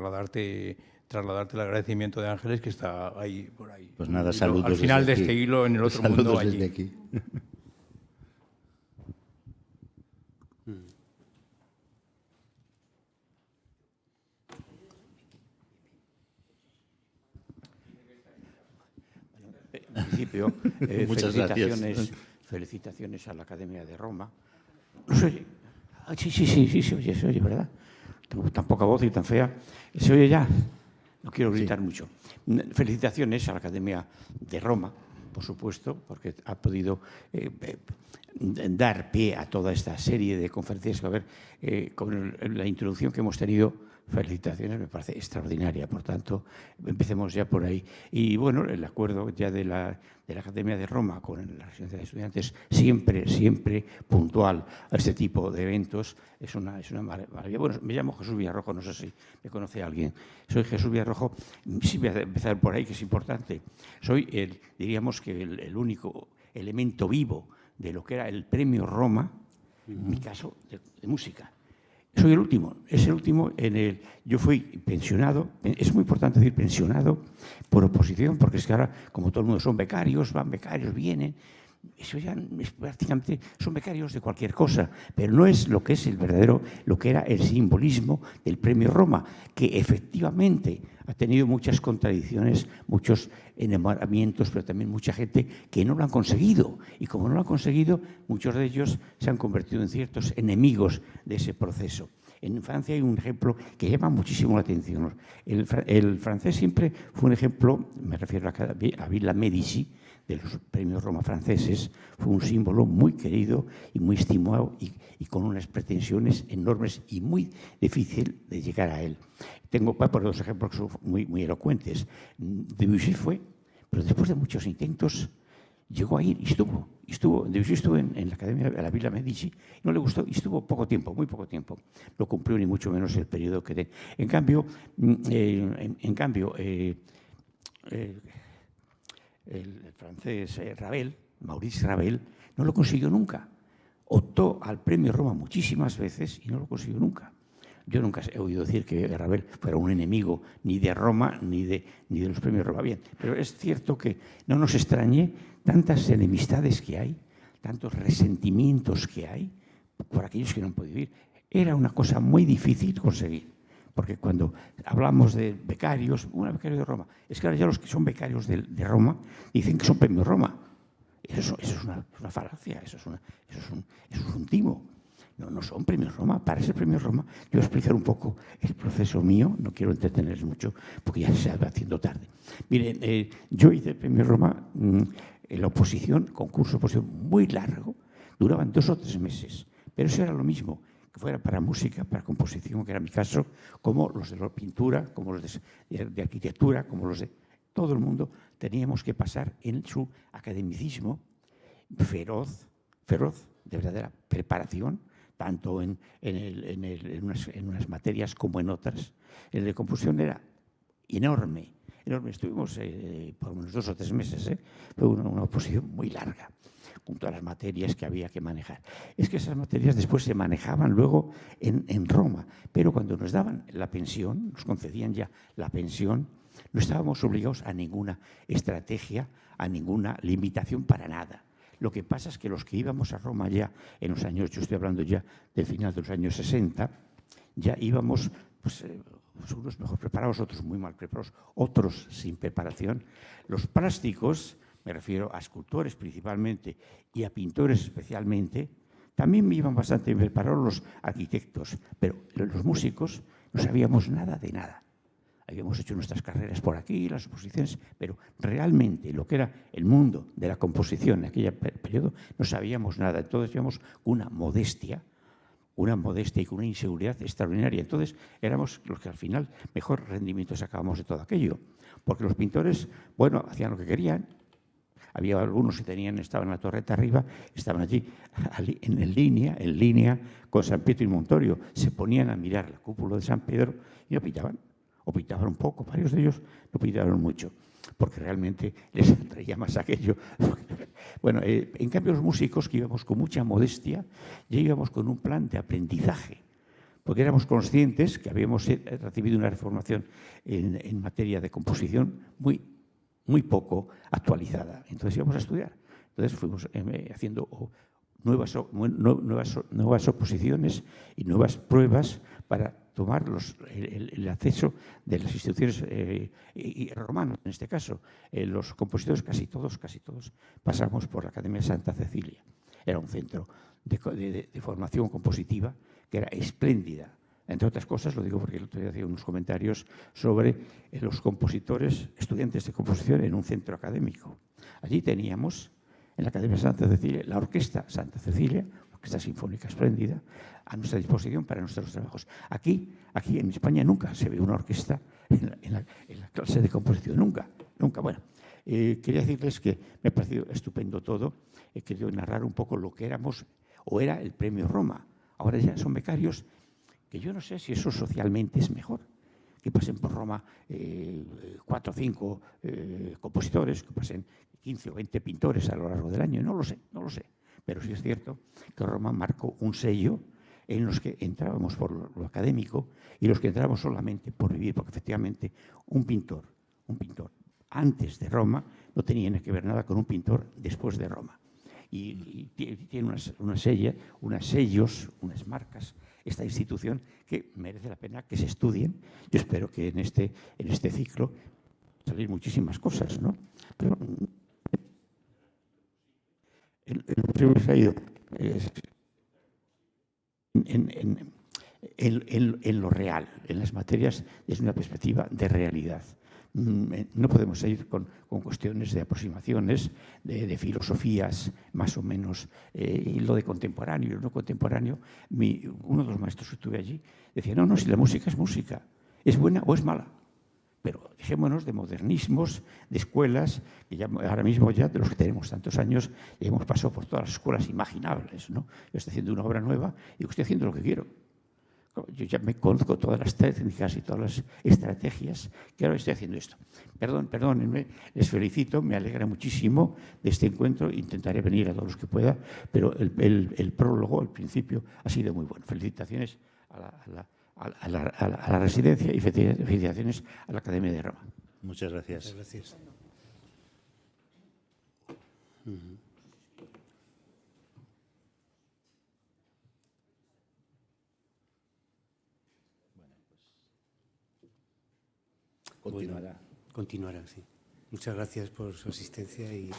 trasladarte el agradecimiento de Ángeles, que está ahí, por ahí. Pues nada, saludos al final de desde este aquí. hilo, en el otro Saludos mundo, allí. desde aquí. En principio, Muchas gracias. felicitaciones a la Academia de Roma. ¿No se oye? Sí, se oye, ¿verdad? Tengo tan poca voz y tan fea. ¿Se oye ya? No quiero gritar mucho. Felicitaciones a la Academia de Roma, por supuesto, porque ha podido dar pie a toda esta serie de conferencias que va a haber. Con la introducción que hemos tenido, felicitaciones, me parece extraordinaria. Por tanto, empecemos ya por ahí. Y bueno, el acuerdo ya de la Academia de Roma con la Residencia de Estudiantes, siempre puntual a este tipo de eventos, es una maravilla. Bueno, me llamo Jesús Villarrojo, no sé si me conoce alguien. Soy Jesús Villarrojo. Sí, voy a empezar por ahí, que es importante. Soy, diríamos que el único elemento vivo de lo que era el Premio Roma, en mi caso, de música. Soy el último, es el último yo fui pensionado, es muy importante decir pensionado por oposición, porque es que ahora, como todo el mundo son becarios, van becarios, vienen, eso ya es prácticamente, son becarios de cualquier cosa, pero no es lo que es el verdadero, lo que era el simbolismo del Premio Roma, que efectivamente ha tenido muchas contradicciones, muchos enamoramientos, pero también mucha gente que no lo han conseguido. Y como no lo han conseguido, muchos de ellos se han convertido en ciertos enemigos de ese proceso. En Francia hay un ejemplo que llama muchísimo la atención. El francés siempre fue un ejemplo, me refiero a Villa Medici, de los premios Roma franceses, fue un símbolo muy querido y muy estimado y con unas pretensiones enormes y muy difícil de llegar a él. Tengo por dos ejemplos que son muy elocuentes. Debussy fue, pero después de muchos intentos llegó a ir y estuvo. Debussy estuvo en la Academia de la Villa Medici, no le gustó y estuvo poco tiempo, muy poco tiempo. No cumplió ni mucho menos el periodo que... En cambio, el francés Ravel, Maurice Ravel, no lo consiguió nunca. Optó al Premio Roma muchísimas veces y no lo consiguió nunca. Yo nunca he oído decir que Ravel fuera un enemigo ni de Roma ni de los Premios Roma. Bien, pero es cierto que no nos extrañe tantas enemistades que hay, tantos resentimientos que hay por aquellos que no han podido vivir. Era una cosa muy difícil conseguir. Porque cuando hablamos de becarios, un becario de Roma, es que ahora ya los que son becarios de Roma dicen que son premios Roma. Eso es una falacia, eso es un timo. No son premios Roma. Para ser premios Roma, yo voy a explicar un poco el proceso mío, no quiero entretenerles mucho porque ya se va haciendo tarde. Miren, yo hice el premio Roma en la oposición, concurso de oposición muy largo, duraban 2 o 3 meses, pero eso era lo mismo, que fuera para música, para composición, que era mi caso, como los de la pintura, como los de arquitectura, como los de todo el mundo, teníamos que pasar en su academicismo feroz, de verdadera preparación, tanto en unas materias como en otras. El de composición era enorme. Estuvimos por unos 2 o 3 meses, fue una oposición muy larga. junto a las materias que había que manejar. Es que esas materias después se manejaban luego en Roma, pero cuando nos daban la pensión, nos concedían ya la pensión, no estábamos obligados a ninguna estrategia, a ninguna limitación para nada. Lo que pasa es que los que íbamos a Roma ya en los años, yo estoy hablando ya del final de los años 60, ya íbamos, pues, unos mejor preparados, otros muy mal preparados, otros sin preparación. Los plásticos, me refiero a escultores principalmente y a pintores especialmente, también iban bastante bien preparados los arquitectos, pero los músicos no sabíamos nada de nada. Habíamos hecho nuestras carreras por aquí, las oposiciones, pero realmente lo que era el mundo de la composición en aquel periodo no sabíamos nada. Entonces íbamos con una modestia y con una inseguridad extraordinaria. Entonces éramos los que al final mejor rendimiento sacábamos de todo aquello. Porque los pintores, bueno, hacían lo que querían. Había algunos que estaban en la torreta arriba, estaban allí en línea con San Pietro y Montorio. Se ponían a mirar la cúpula de San Pedro y no pintaban. O pintaban un poco, varios de ellos no pintaron mucho, porque realmente les atraía más aquello. Bueno, en cambio los músicos, que íbamos con mucha modestia, ya íbamos con un plan de aprendizaje, porque éramos conscientes que habíamos recibido una formación en materia de composición muy poco actualizada. Entonces íbamos a estudiar. Entonces fuimos haciendo nuevas oposiciones y nuevas pruebas para tomar el acceso de las instituciones romanas, en este caso. Los compositores, casi todos, pasamos por la Academia de Santa Cecilia. Era un centro de formación compositiva que era espléndida. Entre otras cosas, lo digo porque el otro día hacía unos comentarios sobre los compositores, estudiantes de composición en un centro académico. Allí teníamos, en la Academia de Santa Cecilia, la Orquesta Santa Cecilia, Orquesta Sinfónica espléndida, a nuestra disposición para nuestros trabajos. Aquí en España nunca se ve una orquesta en la clase de composición, nunca. Bueno, quería decirles que me ha parecido estupendo todo. He querido narrar un poco lo que éramos, o era el Premio Roma. Ahora ya son becarios, que yo no sé si eso socialmente es mejor, que pasen por Roma 4 o 5 compositores, que pasen 15 o 20 pintores a lo largo del año. No lo sé. Pero sí es cierto que Roma marcó un sello en los que entrábamos por lo académico y los que entrábamos solamente por vivir, porque efectivamente un pintor antes de Roma no tenía que ver nada con un pintor después de Roma. Y tiene unas sellos, unas marcas, esta institución que merece la pena que se estudien. Yo espero que en este ciclo salir muchísimas cosas, ¿no? Pero lo que se ha ido en lo real, en las materias, desde una perspectiva de realidad. No podemos seguir con cuestiones de aproximaciones, de filosofías más o menos, y lo de contemporáneo y lo no contemporáneo. Uno de los maestros que estuve allí decía, no, si la música es buena o es mala. Pero dejémonos de modernismos, de escuelas, que ya ahora mismo ya de los que tenemos tantos años, ya hemos pasado por todas las escuelas imaginables, ¿no? Yo estoy haciendo una obra nueva y estoy haciendo lo que quiero. Yo ya me conozco todas las técnicas y todas las estrategias que ahora estoy haciendo esto. Perdónenme, les felicito, me alegra muchísimo de este encuentro. Intentaré venir a todos los que pueda, pero el prólogo, el principio, ha sido muy bueno. Felicitaciones a la residencia y felicitaciones a la Academia de Roma. Muchas gracias. Muchas gracias. Continuará. Continuará, sí. Muchas gracias por su asistencia y...